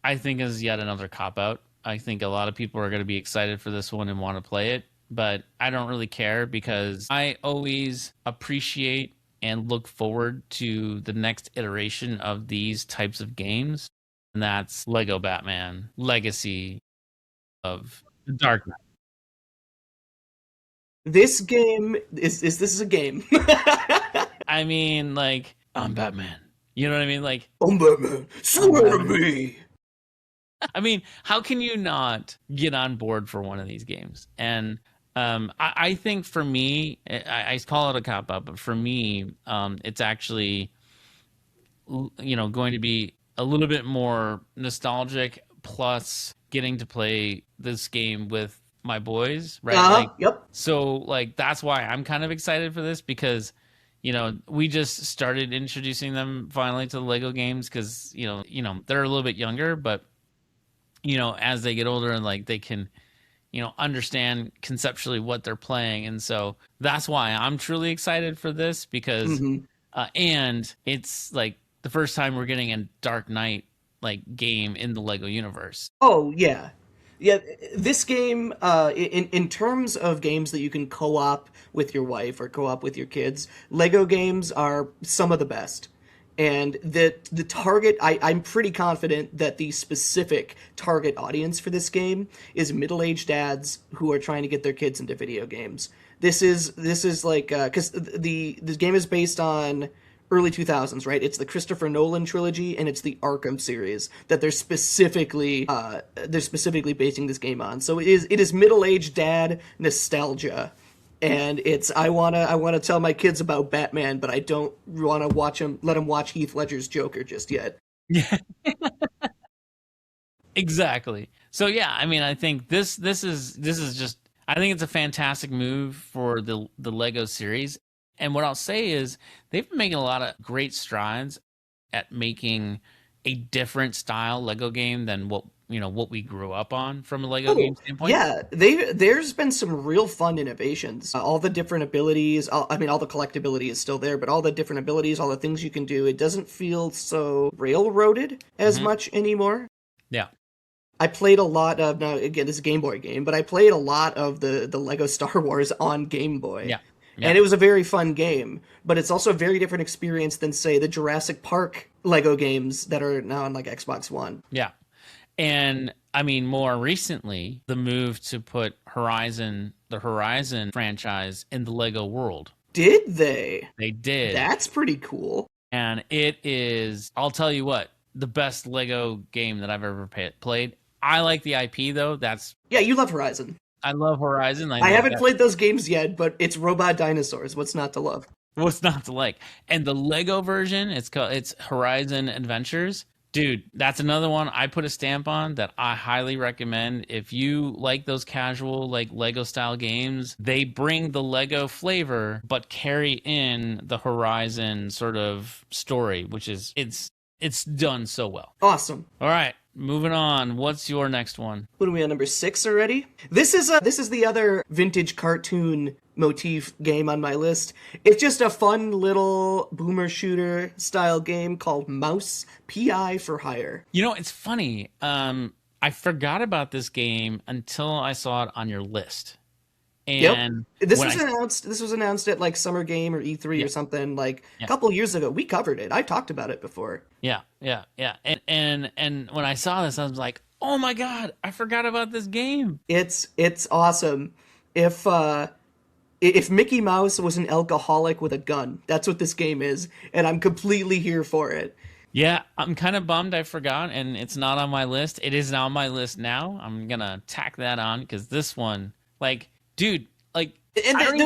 S1: I think, is yet another cop out. I think a lot of people are going to be excited for this one and want to play it, but I don't really care because I always appreciate and look forward to the next iteration of these types of games. And that's Lego Batman Legacy of the Dark Knight.
S2: This game is this is a game.
S1: I mean, like, I'm Batman. You know what I mean? Like,
S2: I'm Batman. Swear to me.
S1: I mean, how can you not get on board for one of these games? And I think for me, I call it a cop out, but for me, it's actually, going to be a little bit more nostalgic. Plus, getting to play this game with my boys, right?
S2: Yep.
S1: So, like, that's why I'm kind of excited for this because, we just started introducing them finally to the Lego games because, they're a little bit younger, but as they get older and like they can, understand conceptually what they're playing. And so that's why I'm truly excited for this because, and it's like the first time we're getting a Dark Knight like game in the Lego universe.
S2: Oh, yeah. Yeah, this game, in terms of games that you can co-op with your wife or co-op with your kids, Lego games are some of the best. And the target, I'm pretty confident that the specific target audience for this game is middle-aged dads who are trying to get their kids into video games. This is like because this game is based on early 2000s, right? It's the Christopher Nolan trilogy and it's the Arkham series that they're specifically basing this game on. So it is middle-aged dad nostalgia. And it's I wanna tell my kids about Batman, but I don't want to let them watch Heath Ledger's Joker just yet.
S1: Yeah, exactly. So yeah, I mean, I think this is just I think it's a fantastic move for the Lego series. And what I'll say is they've been making a lot of great strides at making a different style Lego game than what we grew up on from a Lego game standpoint.
S2: Yeah, there's been some real fun innovations. All the different abilities, all the collectability is still there, but all the different abilities, all the things you can do, it doesn't feel so railroaded as much anymore.
S1: Yeah.
S2: I played a lot of, now again, this is a Game Boy game, but I played a lot of the Lego Star Wars on Game Boy.
S1: Yeah.
S2: And it was a very fun game, but it's also a very different experience than, say, the Jurassic Park Lego games that are now on like Xbox One.
S1: Yeah. And I mean, more recently, the move to put the Horizon franchise in the Lego world.
S2: Did they?
S1: They did.
S2: That's pretty cool.
S1: And it is, I'll tell you what, the best Lego game that I've ever played. I like the IP, though.
S2: Yeah, you love Horizon.
S1: I love Horizon.
S2: I haven't played those games yet, but it's robot dinosaurs. What's not to love?
S1: What's not to like? And the Lego version, it's Horizon Adventures. Dude, that's another one I put a stamp on that I highly recommend. If you like those casual, like Lego style games, they bring the Lego flavor, but carry in the Horizon sort of story, which is it's done so well.
S2: Awesome.
S1: All right, moving on. What's your next one?
S2: What are we on, number 6 already? This is the other vintage cartoon motif game on my list. It's just a fun little boomer shooter style game called Mouse, PI for Hire.
S1: It's funny. I forgot about this game until I saw it on your list. And
S2: This was announced at like Summer Game or E3 or something like a couple years ago. We covered it. I talked about it before.
S1: Yeah. And when I saw this, I was like, "Oh my god, I forgot about this game."
S2: It's awesome. If Mickey Mouse was an alcoholic with a gun, that's what this game is, and I'm completely here for it.
S1: Yeah, I'm kind of bummed I forgot, and it's not on my list. It is on my list now. I'm gonna tack that on because this one, like, dude, like,
S2: and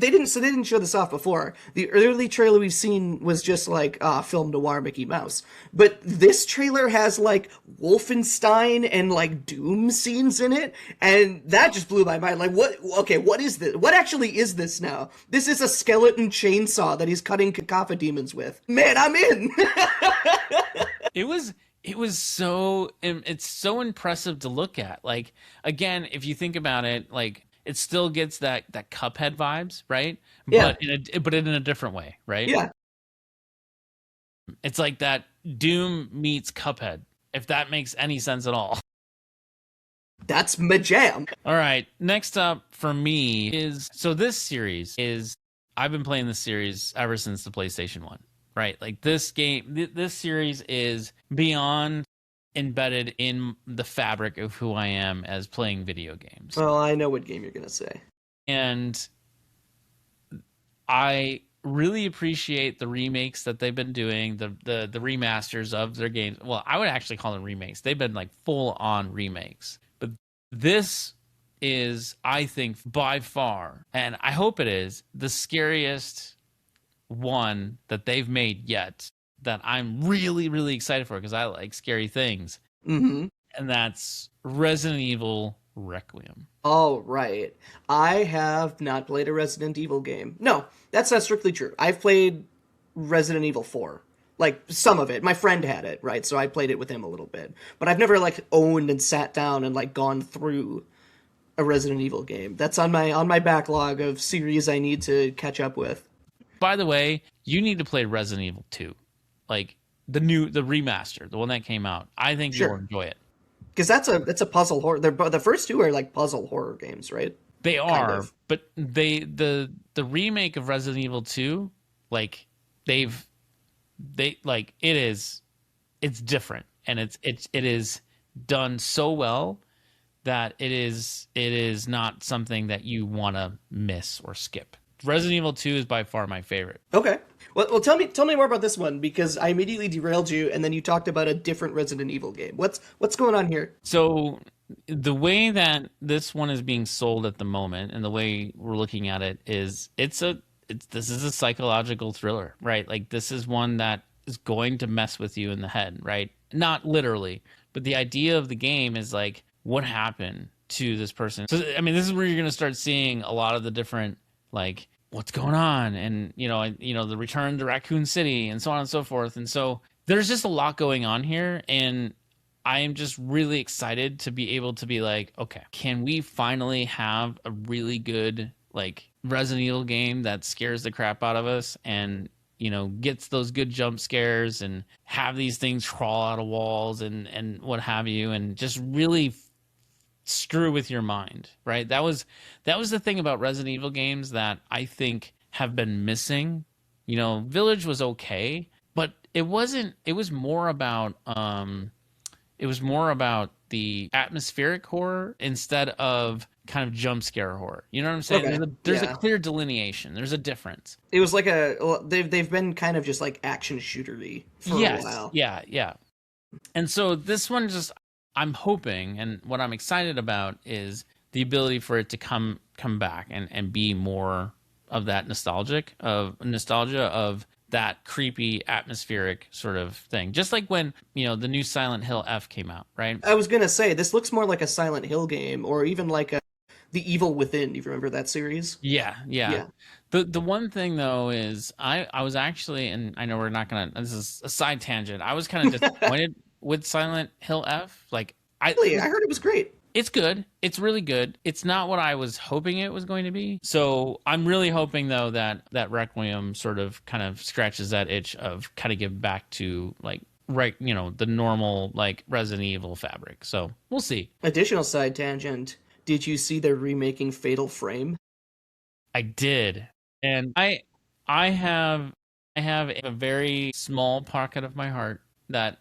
S2: they didn't show this off before. The early trailer we've seen was just like film noir Mickey Mouse, but this trailer has like Wolfenstein and like Doom scenes in it, and that just blew my mind. Like, what? Okay, what is this? What actually is this now? This is a skeleton chainsaw that he's cutting Cacophony demons with. Man, I'm in.
S1: It's so impressive to look at. Like, again, if you think about it, like, it still gets that Cuphead vibes, right?
S2: Yeah.
S1: But in a different way, right?
S2: Yeah.
S1: It's like that Doom meets Cuphead, if that makes any sense at all.
S2: That's my jam.
S1: All right, next up for me is, so this series is, I've been playing this series ever since the PlayStation 1, right? Like this game, this series is beyond embedded in the fabric of who I am as playing video games.
S2: Well, I know what game you're going to say.
S1: And I really appreciate the remakes that they've been doing, the remasters of their games. Well, I would actually call them remakes. They've been like full on remakes. But this is, I think, by far, and I hope it is, the scariest one that they've made yet, that I'm really, really excited for because I like scary things.
S2: Mm-hmm.
S1: And that's Resident Evil Requiem.
S2: Oh, right. I have not played a Resident Evil game. No, that's not strictly true. I've played Resident Evil 4. Like, some of it. My friend had it, right? So I played it with him a little bit. But I've never, like, owned and sat down and, like, gone through a Resident Evil game. That's on my backlog of series I need to catch up with.
S1: By the way, you need to play Resident Evil 2. Like, the remaster, the one that came out. I think you'll enjoy it.
S2: Because that's a puzzle horror. The first two are like puzzle horror games, right?
S1: They are, but the remake of Resident Evil 2, like it's different, and it is done so well that it is not something that you want to miss or skip. Resident Evil 2 is by far my favorite.
S2: Okay. Well, tell me more about this one, because I immediately derailed you, and then you talked about a different Resident Evil game. What's going on here?
S1: So the way that this one is being sold at the moment, and the way we're looking at it, is this is a psychological thriller, right? Like, this is one that is going to mess with you in the head, right? Not literally, but the idea of the game is like, what happened to this person? So, I mean, this is where you're going to start seeing a lot of the different, like, what's going on, and the return to Raccoon City, and so on and so forth. And so there's just a lot going on here, and I am just really excited to be able to be like, okay, can we finally have a really good, like, Resident Evil game that scares the crap out of us, and gets those good jump scares, and have these things crawl out of walls and what have you, and just really screw with your mind, right? That was the thing about Resident Evil games that I think have been missing. Village was okay, but it wasn't. It was more about the atmospheric horror instead of kind of jump scare horror. You know what I'm saying?
S2: Okay.
S1: There's a clear delineation. There's a difference.
S2: It was like they've been kind of just like action shootery for a while.
S1: Yeah. And so this one, just, I'm hoping, and what I'm excited about is the ability for it to come back and be more of that nostalgia of that creepy atmospheric sort of thing. Just like when, the new Silent Hill F came out, right?
S2: I was going to say, this looks more like a Silent Hill game, or even like The Evil Within. Do you remember that series?
S1: Yeah. The one thing, though, is I was actually, and I know we're not going to, this is a side tangent, I was kind of disappointed with Silent Hill F. Like,
S2: I heard it was great.
S1: It's good. It's really good. It's not what I was hoping it was going to be. So I'm really hoping, though, that Requiem sort of kind of scratches that itch of kind of give back to, like, right, the normal, like, Resident Evil fabric. So we'll see.
S2: Additional side tangent. Did you see they're remaking Fatal Frame?
S1: I did. And I have a very small pocket of my heart that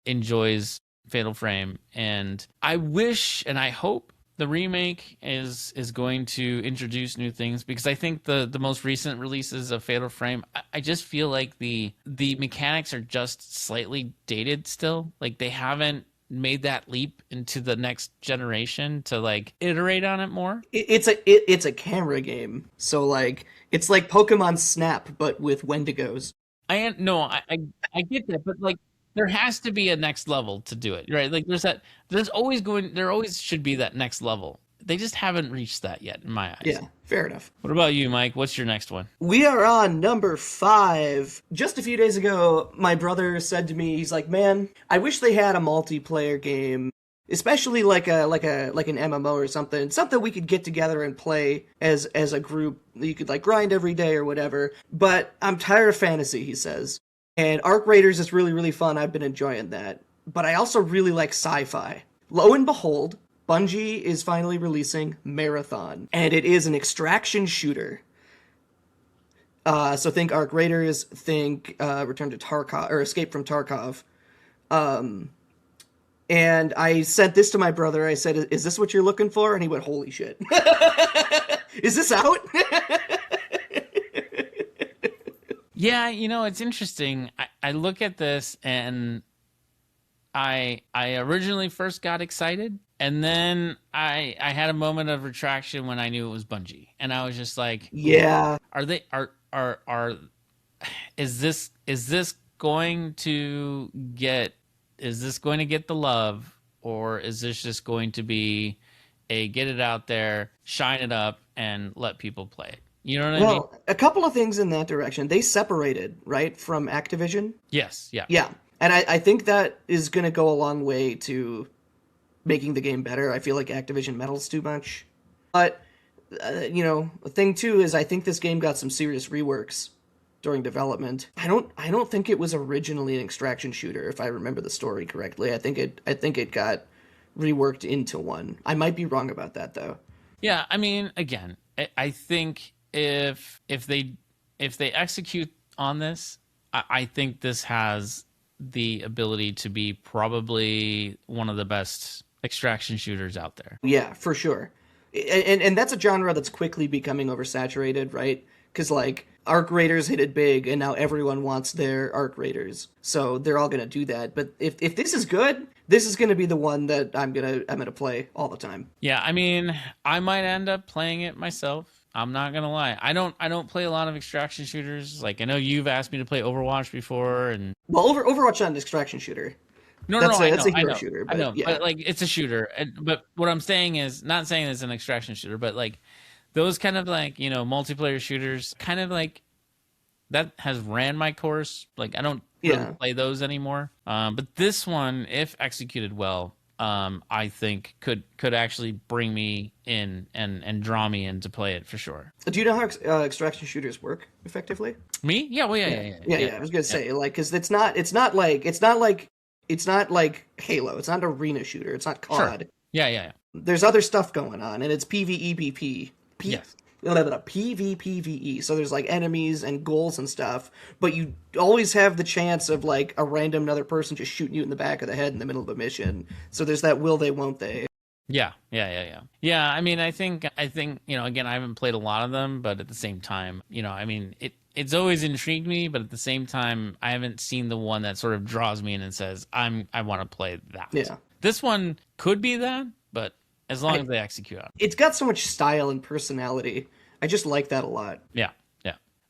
S1: enjoys Fatal Frame, and I wish and I hope the remake is going to introduce new things, because I think the most recent releases of Fatal Frame, I just feel like the mechanics are just slightly dated still. Like, they haven't made that leap into the next generation to, like, iterate on it more.
S2: It's a camera game, so, like, it's like Pokemon Snap but with Wendigos.
S1: I get that, but, like, there has to be a next level to do it, right? Like, there always should be that next level. They just haven't reached that yet, in my eyes.
S2: Yeah, fair enough.
S1: What about you, Mike? What's your next one?
S2: We are on number 5. Just a few days ago, my brother said to me, he's like, "Man, I wish they had a multiplayer game, especially like an MMO or something we could get together and play as a group. You could, like, grind every day or whatever. But I'm tired of fantasy," he says. And Arc Raiders is really, really fun. I've been enjoying that. But I also really like sci-fi. Lo and behold, Bungie is finally releasing Marathon, and it is an extraction shooter. So think Arc Raiders, think Return to Tarkov, or Escape from Tarkov. And I sent this to my brother. I said, "Is this what you're looking for?" And he went, "Holy shit. Is this out?"
S1: Yeah, it's interesting. I look at this and I originally first got excited, and then I had a moment of retraction when I knew it was Bungie, and I was just like,
S2: yeah,
S1: is this going to get the love, or is this just going to be a get it out there, shine it up, and let people play it? You know what I mean?
S2: Well, a couple of things in that direction. They separated, right, from Activision.
S1: Yes, yeah.
S2: Yeah. And I think that is going to go a long way to making the game better. I feel like Activision meddles too much. But, the thing too is I think this game got some serious reworks during development. I don't think it was originally an extraction shooter, if I remember the story correctly. I think it got reworked into one. I might be wrong about that though.
S1: Yeah, I mean, again, I think if they execute on this, I think this has the ability to be probably one of the best extraction shooters out there.
S2: Yeah, for sure. And that's a genre that's quickly becoming oversaturated, right? Because like Arc Raiders hit it big, and now everyone wants their Arc Raiders, so they're all gonna do that. But if this is good, this is gonna be the one that I'm gonna play all the time.
S1: Yeah, I mean, I might end up playing it myself. I'm not gonna lie. I don't play a lot of extraction shooters. Like I know you've asked me to play Overwatch before, and
S2: well, Overwatch not an extraction shooter. That's a hero shooter. But,
S1: I know,
S2: yeah.
S1: but like it's a shooter. But what I'm saying is, not saying it's an extraction shooter, but like those kind of like multiplayer shooters, kind of like that has ran my course. Like I don't really play those anymore. But this one, if executed well, I think could actually bring me in and draw me in to play it for sure.
S2: Do you know how extraction shooters work effectively?
S1: Me? Yeah. Well, yeah.
S2: I was gonna say like because it's not like Halo. It's not an arena shooter. It's not COD.
S1: Sure. Yeah.
S2: There's other stuff going on, and it's PvE.
S1: Yes.
S2: PvPvE. So there's like enemies and goals and stuff, but you always have the chance of like a random other person just shooting you in the back of the head in the middle of a mission. So there's that will they, won't they.
S1: Yeah. I mean, I think again, I haven't played a lot of them, but at the same time, I mean, it's always intrigued me, but at the same time, I haven't seen the one that sort of draws me in and says, I want to play that.
S2: Yeah.
S1: This one could be that, but as long as they execute on it.
S2: It's got so much style and personality. I just like that a lot.
S1: Yeah.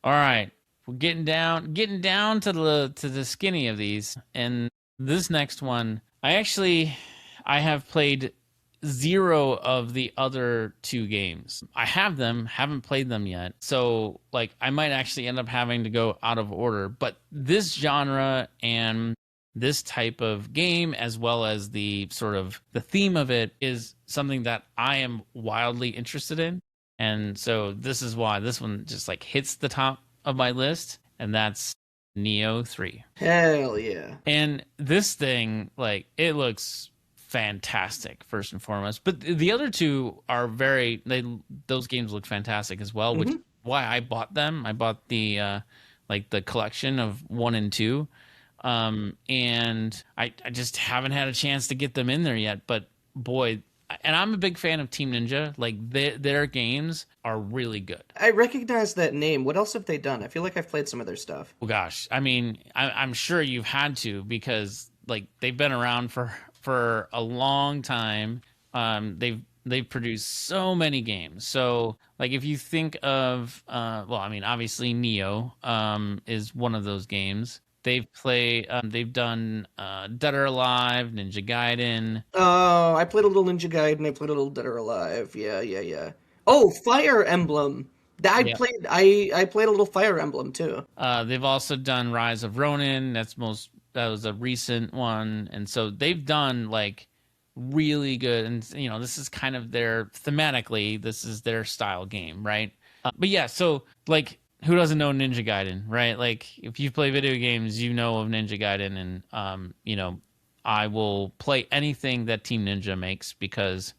S1: All right. We're getting down to the skinny of these. And this next one, I have played 0 of the other 2 games. I have them, haven't played them yet. So like I might actually end up having to go out of order. But this genre and this type of game, as well as the sort of the theme of it, is something that I am wildly interested in. And so this is why this one just like hits the top of my list, and that's Neo 3.
S2: Hell yeah.
S1: And this thing, like, it looks fantastic first and foremost, but the other 2 are those games look fantastic as well, which is why I bought them. I bought the the collection of 1 and 2. And I just haven't had a chance to get them in there yet, but boy, and I'm a big fan of Team Ninja. Like their games are really good.
S2: I recognize that name. What else have they done? I feel like I've played some of their stuff.
S1: Well, gosh, I mean, I'm sure you've had to, because like they've been around for a long time. They've produced so many games. So like if you think of obviously Neo is one of those games. They've done Dead or Alive, Ninja Gaiden.
S2: Oh, I played a little Ninja Gaiden. I played a little Dead or Alive. Yeah. Oh, Fire Emblem. I played a little Fire Emblem too.
S1: They've also done Rise of Ronin. That was a recent one, and so they've done like really good. And this is kind of their thematically, this is their style game, right? But yeah, so like who doesn't know Ninja Gaiden, right? Like, if you play video games, you know of Ninja Gaiden, and you know, I will play anything that Team Ninja makes because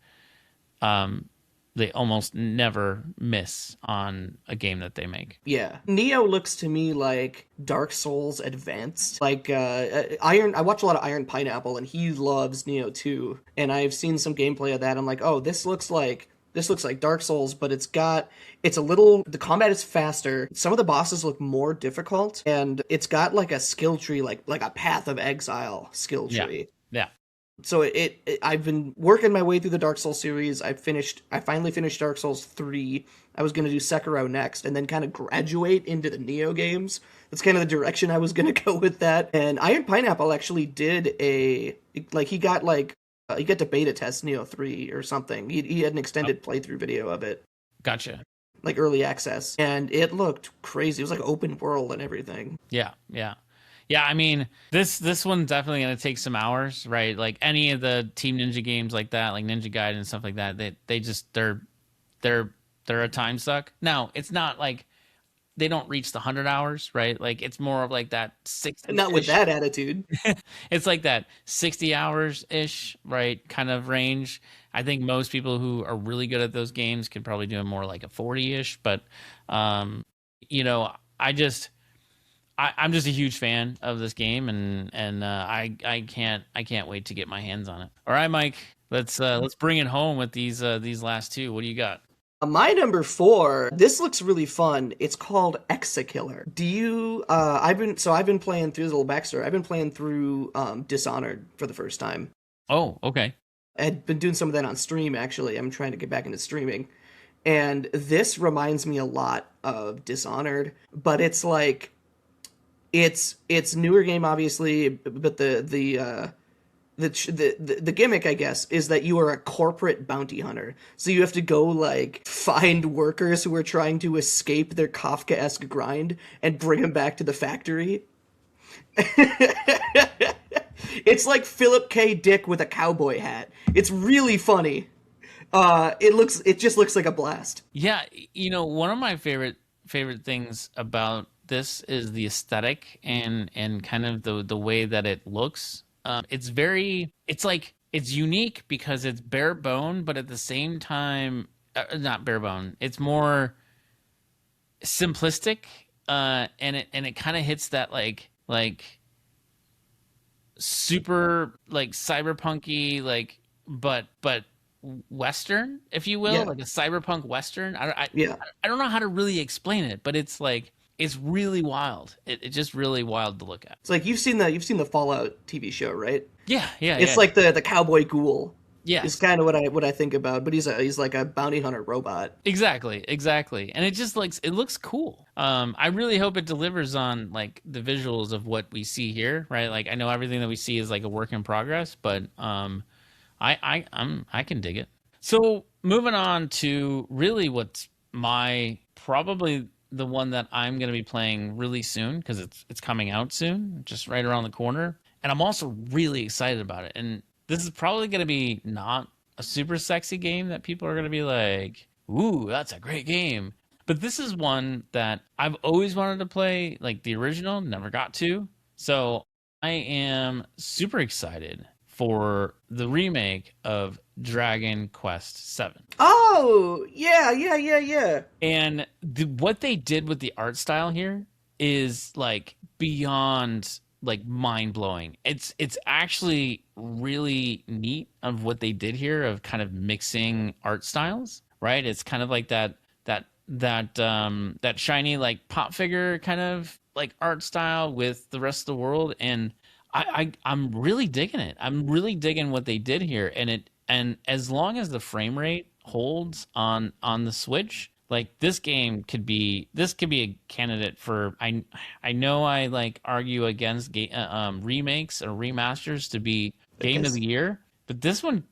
S1: they almost never miss on a game that they make.
S2: Yeah. Neo looks to me like Dark Souls advanced. Like I watch a lot of Iron Pineapple, and he loves Neo 2. And I've seen some gameplay of that. I'm like, oh, this looks like Dark Souls, but the combat is faster. Some of the bosses look more difficult, and it's got like a skill tree, like a Path of Exile skill tree.
S1: Yeah.
S2: So I've been working my way through the Dark Souls series. I finally finished Dark Souls 3. I was going to do Sekiro next, and then kind of graduate into the Neo games. That's kind of the direction I was going to go with that. And Iron Pineapple actually did he got to beta test Neo 3 or something. He had an extended playthrough video of it.
S1: Gotcha.
S2: Like early access. And it looked crazy. It was like open world and everything.
S1: Yeah. I mean, this one's definitely going to take some hours, right? Like any of the Team Ninja games like that, like Ninja Gaiden and stuff like that, they're a time suck. Now, it's not like they don't reach the 100 hours, right? Like, it's more of like that 60.
S2: Not with that attitude.
S1: It's like that 60 hours ish, right? Kind of range. I think most people who are really good at those games could probably do it more like a 40 ish. But, you know, I'm just a huge fan of this game, and I can't wait to get my hands on it. All right, Mike, let's bring it home with these last two. What do you got?
S2: My number 4, this looks really fun. It's called Exekiller. I've been playing through, the little backstory. I've been playing through Dishonored for the first time.
S1: Oh, okay.
S2: I'd been doing some of that on stream, actually. I'm trying to get back into streaming. And this reminds me a lot of Dishonored, but it's like, it's newer game, obviously, but the gimmick, I guess, is that you are a corporate bounty hunter. So you have to go, like, find workers who are trying to escape their Kafkaesque grind and bring them back to the factory. It's like Philip K. Dick with a cowboy hat. It's really funny. It just looks like a blast.
S1: Yeah, you know, one of my favorite things about this is the aesthetic and kind of the way that it looks. It's unique because it's bare bone, but at the same time, not bare bone. It's more simplistic, and it kind of hits that like super like cyberpunky, like but Western, if you will, like a cyberpunk Western. I don't know how to really explain it, but it's like, it's really wild. It's just really wild to look at.
S2: It's like you've seen the Fallout TV show, right?
S1: Yeah.
S2: It's like the cowboy ghoul.
S1: Yeah,
S2: it's kind of what I think about. But he's like a bounty hunter robot.
S1: Exactly, and it looks cool. I really hope it delivers on like the visuals of what we see here, right? Like, I know everything that we see is like a work in progress, but I can dig it. So moving on to really what's probably the one that I'm going to be playing really soon, because it's coming out soon, just right around the corner. And I'm also really excited about it. And this is probably going to be not a super sexy game that people are going to be like, ooh, that's a great game. But this is one that I've always wanted to play, like the original, never got to. So I am super excited for the remake of Dragon Quest VII.
S2: Oh, yeah.
S1: And what they did with the art style here is like beyond like mind-blowing. It's actually really neat of what they did here of kind of mixing art styles, right? It's kind of like that shiny like pop figure kind of like art style with the rest of the world, and I'm really digging it. I'm really digging what they did here, and as long as the frame rate holds on the Switch, like this could be a candidate for. I know I like argue against remakes or remasters to be game of the year, but this one,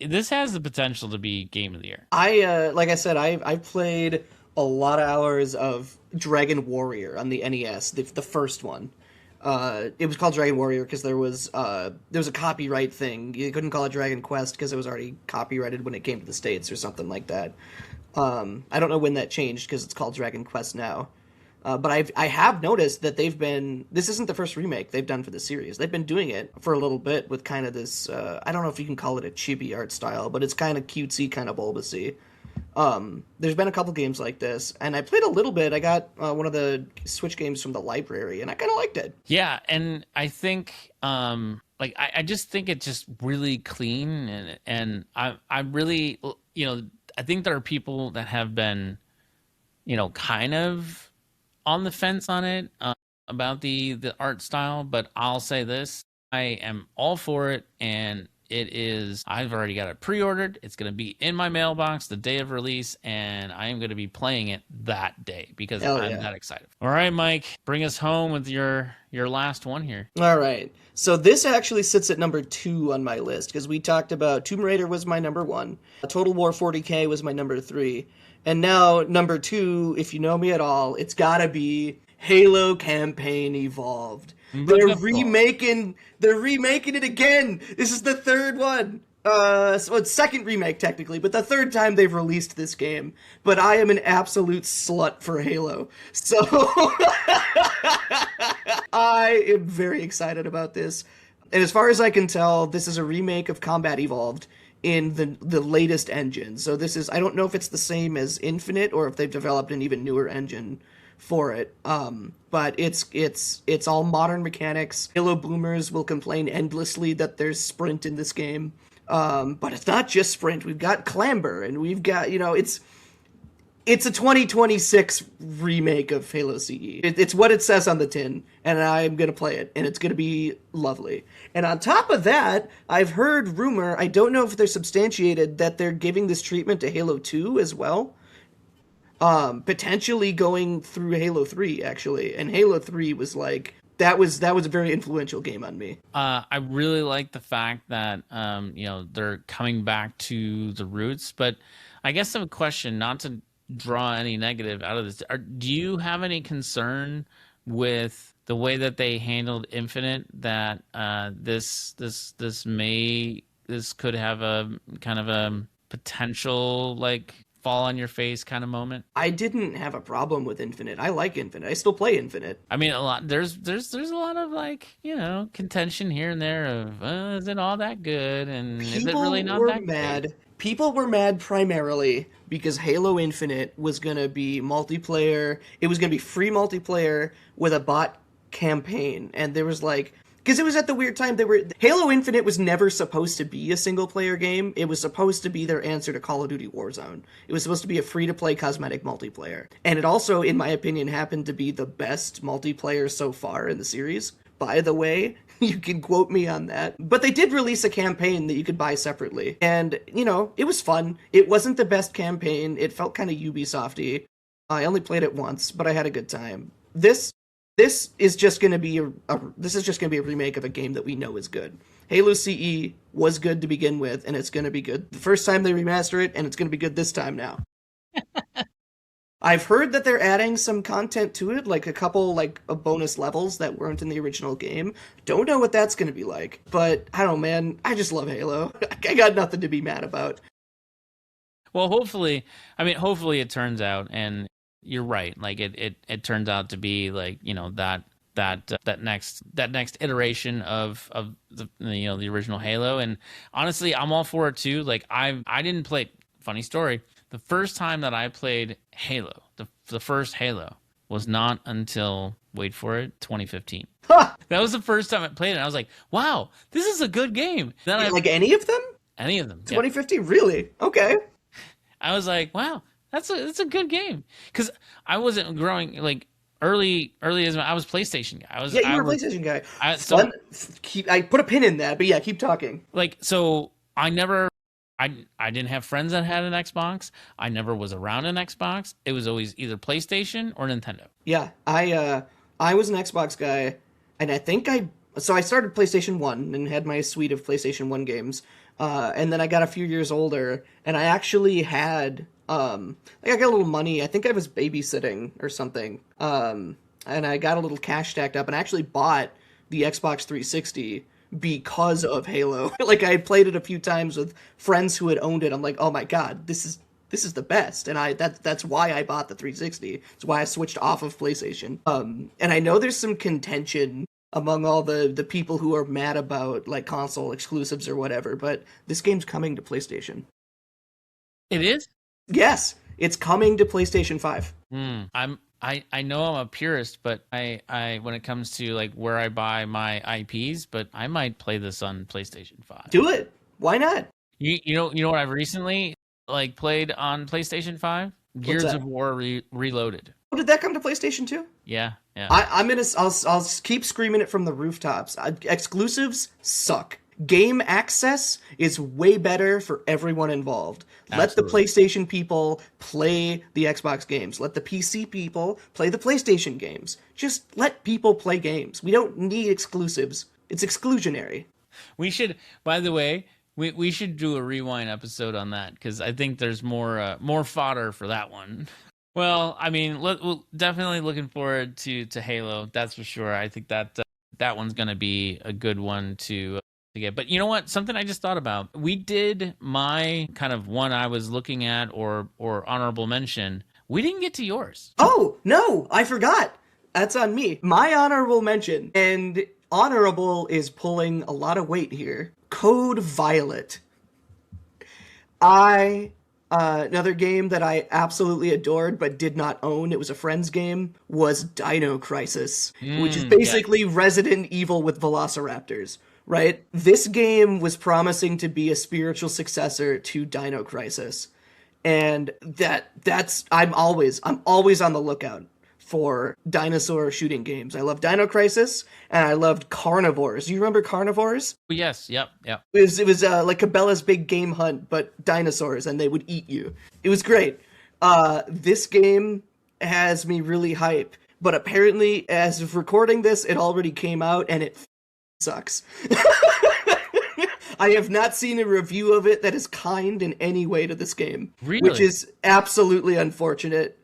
S1: this has the potential to be game of the year.
S2: Like I said, I've played a lot of hours of Dragon Warrior on the NES, the first one. It was called Dragon Warrior because there was a copyright thing. You couldn't call it Dragon Quest because it was already copyrighted when it came to the States or something like that. I don't know when that changed because it's called Dragon Quest now. But I have noticed that this isn't the first remake they've done for the series. They've been doing it for a little bit with kind of this, I don't know if you can call it a chibi art style, but it's kind of cutesy, kind of bulbousy. There's been a couple games like this, and I played a little bit. I got one of the Switch games from the library, and I kind of liked it.
S1: Yeah, and I think, I just think it's just really clean, and I really, I think there are people that have been, kind of on the fence on it about the art style, but I'll say this: I am all for it, and I've already got it pre-ordered. It's going to be in my mailbox the day of release, and I am going to be playing it that day because I'm that excited. All right, Mike, bring us home with your last one here.
S2: All right. So this actually sits at number 2 on my list because we talked about Tomb Raider was my number 1. Total War 40K was my number 3. And now number 2, if you know me at all, it's got to be Halo Campaign Evolved. They're remaking it again. This is the third one. So it's second remake technically, but the third time they've released this game. But I am an absolute slut for Halo. So I am very excited about this. And as far as I can tell, this is a remake of Combat Evolved in the latest engine. So this is, I don't know if it's the same as Infinite or if they've developed an even newer engine for it. But it's all modern mechanics. Halo boomers will complain endlessly that there's sprint in this game. But it's not just sprint. We've got clamber, and we've got, it's a 2026 remake of Halo CE. It's what it says on the tin, and I'm going to play it, and it's going to be lovely. And on top of that, I've heard rumor, I don't know if they're substantiated, that they're giving this treatment to Halo 2 as well. Potentially going through Halo 3, actually. And Halo 3 was like, that was a very influential game on me.
S1: I really like the fact that, they're coming back to the roots, but I guess I have a question, not to draw any negative out of this. Do you have any concern with the way that they handled Infinite, that this could have a kind of a potential, like, fall on your face kind of moment?
S2: I didn't have a problem with Infinite. I like Infinite. I still play Infinite.
S1: I mean, there's a lot of, like, contention here and there of is it all that good, and is it really not that good?
S2: People were mad primarily because Halo Infinite was going to be multiplayer. It was going to be free multiplayer with a bot campaign, and there was like, because it was at the weird time Halo Infinite was never supposed to be a single-player game. It was supposed to be their answer to Call of Duty Warzone. It was supposed to be a free-to-play cosmetic multiplayer. And it also, in my opinion, happened to be the best multiplayer so far in the series. By the way, you can quote me on that. But they did release a campaign that you could buy separately. And, it was fun. It wasn't the best campaign. It felt kind of Ubisoft-y. I only played it once, but I had a good time. This is just going to be a remake of a game that we know is good. Halo CE was good to begin with, and it's going to be good the first time they remaster it, and it's going to be good this time now. I've heard that they're adding some content to it, like a couple bonus levels that weren't in the original game. Don't know what that's going to be like, but I don't know, man. I just love Halo. I got nothing to be mad about.
S1: Well, hopefully it turns out, and you're right. Like it turns out to be like, that next iteration of the original Halo. And honestly, I'm all for it too. Like I didn't play. Funny story. The first time that I played Halo, the first Halo, was not until, wait for it, 2015. That was the first time I played it. And I was like, wow, this is a good game. Then
S2: like any of them?
S1: Any of them.
S2: 2015, yeah. Really? Okay.
S1: I was like, wow, that's a good game. Because I wasn't growing like early as I was PlayStation guy.
S2: You were a PlayStation guy. I put a pin in that, but yeah, keep talking.
S1: Like, so I didn't have friends that had an Xbox. I never was around an Xbox. It was always either PlayStation or Nintendo.
S2: Yeah, I was an Xbox guy, and I think I started PlayStation 1 and had my suite of PlayStation 1 games. And then I got a few years older, and I actually had I got a little money. I think I was babysitting or something. And I got a little cash stacked up and I actually bought the Xbox 360 because of Halo. Like, I had played it a few times with friends who had owned it. I'm like, oh my god, this this is the best, and that's why I bought the 360. It's why I switched off of PlayStation. And I know there's some contention among all the people who are mad about like console exclusives or whatever, but this game's coming to PlayStation.
S1: It is?
S2: Yes, it's coming to PlayStation 5.
S1: I know I'm a purist, but I when it comes to like where I buy my IPs, but I might play this on PlayStation 5.
S2: Do it. Why not?
S1: You know what I've recently like played on PlayStation 5? Gears of War Reloaded.
S2: Oh, did that come to PlayStation 2?
S1: Yeah.
S2: I'll keep screaming it from the rooftops. Exclusives suck. Game access is way better for everyone involved. Absolutely. Let the PlayStation people play the Xbox games. Let the PC people play the PlayStation games. Just let people play games. We don't need exclusives. It's exclusionary.
S1: We should, by the way, we should do a rewind episode on that, because I think there's more fodder for that one. Well, I mean, we're definitely looking forward to Halo. That's for sure. I think that one's going to be a good one to get. But you know what? Something I just thought about. We did my kind of one I was looking at or honorable mention. We didn't get to yours.
S2: Oh, no, I forgot. That's on me. My honorable mention, and honorable is pulling a lot of weight here. Code Violet. Another game that I absolutely adored but did not own, it was a friend's game, was Dino Crisis, which is basically Resident Evil with velociraptors, right? This game was promising to be a spiritual successor to Dino Crisis. And I'm always on the lookout for dinosaur shooting games. I love Dino Crisis, and I loved Carnivores. Do you remember Carnivores?
S1: Yes, yep.
S2: It was like Cabela's Big Game Hunt, but dinosaurs, and they would eat you. It was great. This game has me really hype, but apparently, as of recording this, it already came out, and it sucks. I have not seen a review of it that is kind in any way to this game,
S1: really?
S2: Which is absolutely unfortunate.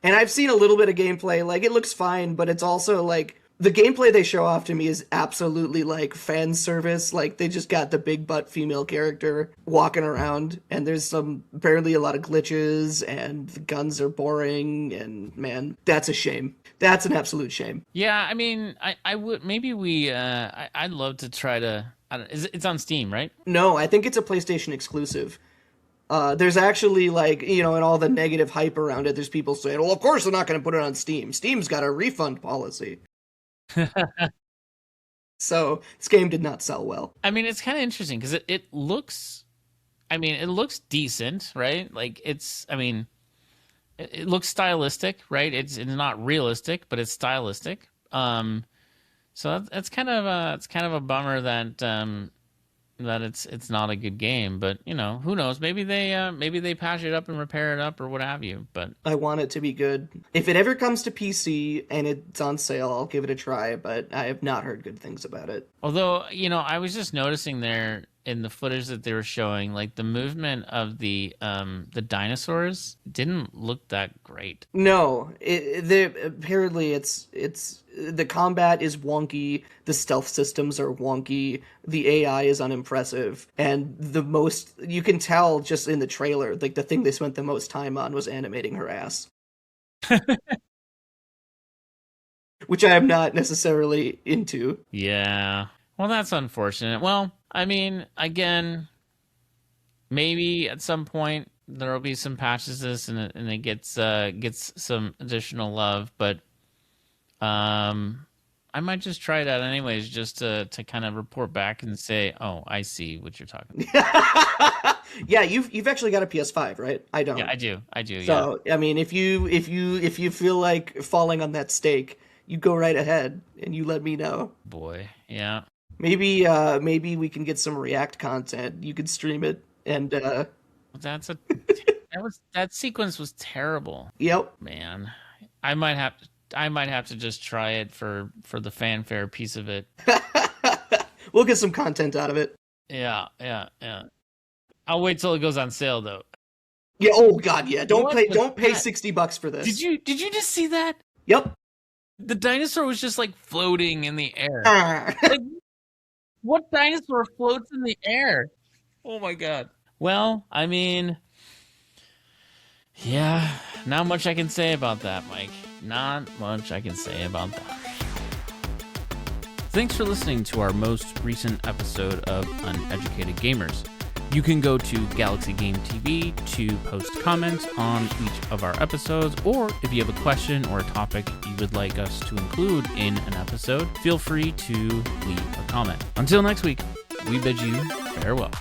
S2: And I've seen a little bit of gameplay. Like, it looks fine, but it's also, like, the gameplay they show off to me is absolutely, like, fan service. Like, they just got the big butt female character walking around, and there's barely a lot of glitches, and the guns are boring, and, man, that's a shame. That's an absolute shame.
S1: Yeah, I mean, I would, maybe I'd love to try to, it's on Steam, right?
S2: No, I think it's a PlayStation exclusive. There's actually, like, you know, and all the negative hype around it, there's people saying, well, of course they're not going to put it on Steam. Steam's got a refund policy. So, this game did not sell well.
S1: I mean, it's kind of interesting, because it looks decent, right? Like, it looks stylistic, right? It's not realistic, but it's stylistic. So that's kind of a bummer that it's not a good game, but you know, who knows? Maybe they patch it up and repair it up or what have you. But
S2: I want it to be good. If it ever comes to PC and it's on sale, I'll give it a try, but I have not heard good things about it.
S1: Although, you know, I was just noticing there in the footage that they were showing, like the movement of the dinosaurs didn't look that great.
S2: No, apparently it's the combat is wonky, the stealth systems are wonky, the AI is unimpressive, and the most you can tell just in the trailer, like the thing they spent the most time on was animating her ass. Which I am not necessarily into.
S1: Yeah. Well, that's unfortunate. Well, I mean, again, maybe at some point there will be some patches to this and it gets some additional love, but I might just try it out anyways, just to kind of report back and say, oh, I see what you're talking about.
S2: Yeah, you've actually got a PS5, right? I don't.
S1: Yeah, I do.
S2: So, yeah. I mean, if you feel like falling on that stake, you go right ahead and you let me know.
S1: Boy, yeah.
S2: Maybe we can get some React content. You could stream it, and
S1: that sequence was terrible.
S2: Yep,
S1: man. I might have to just try it for the fanfare piece of it.
S2: We'll get some content out of it.
S1: Yeah. I'll wait till it goes on sale though.
S2: Yeah. Oh God, yeah. Don't pay $60 for this.
S1: Did you just see that?
S2: Yep.
S1: The dinosaur was just like floating in the air. Like, what dinosaur floats in the air? Oh my God. Well, I mean, Yeah, not much I can say about that, Mike. Not much I can say about that. Thanks for listening to our most recent episode of Uneducated Gamers. You can go to Galaxy Game TV to post comments on each of our episodes, or if you have a question or a topic you would like us to include in an episode, feel free to leave a comment. Until next week, we bid you farewell.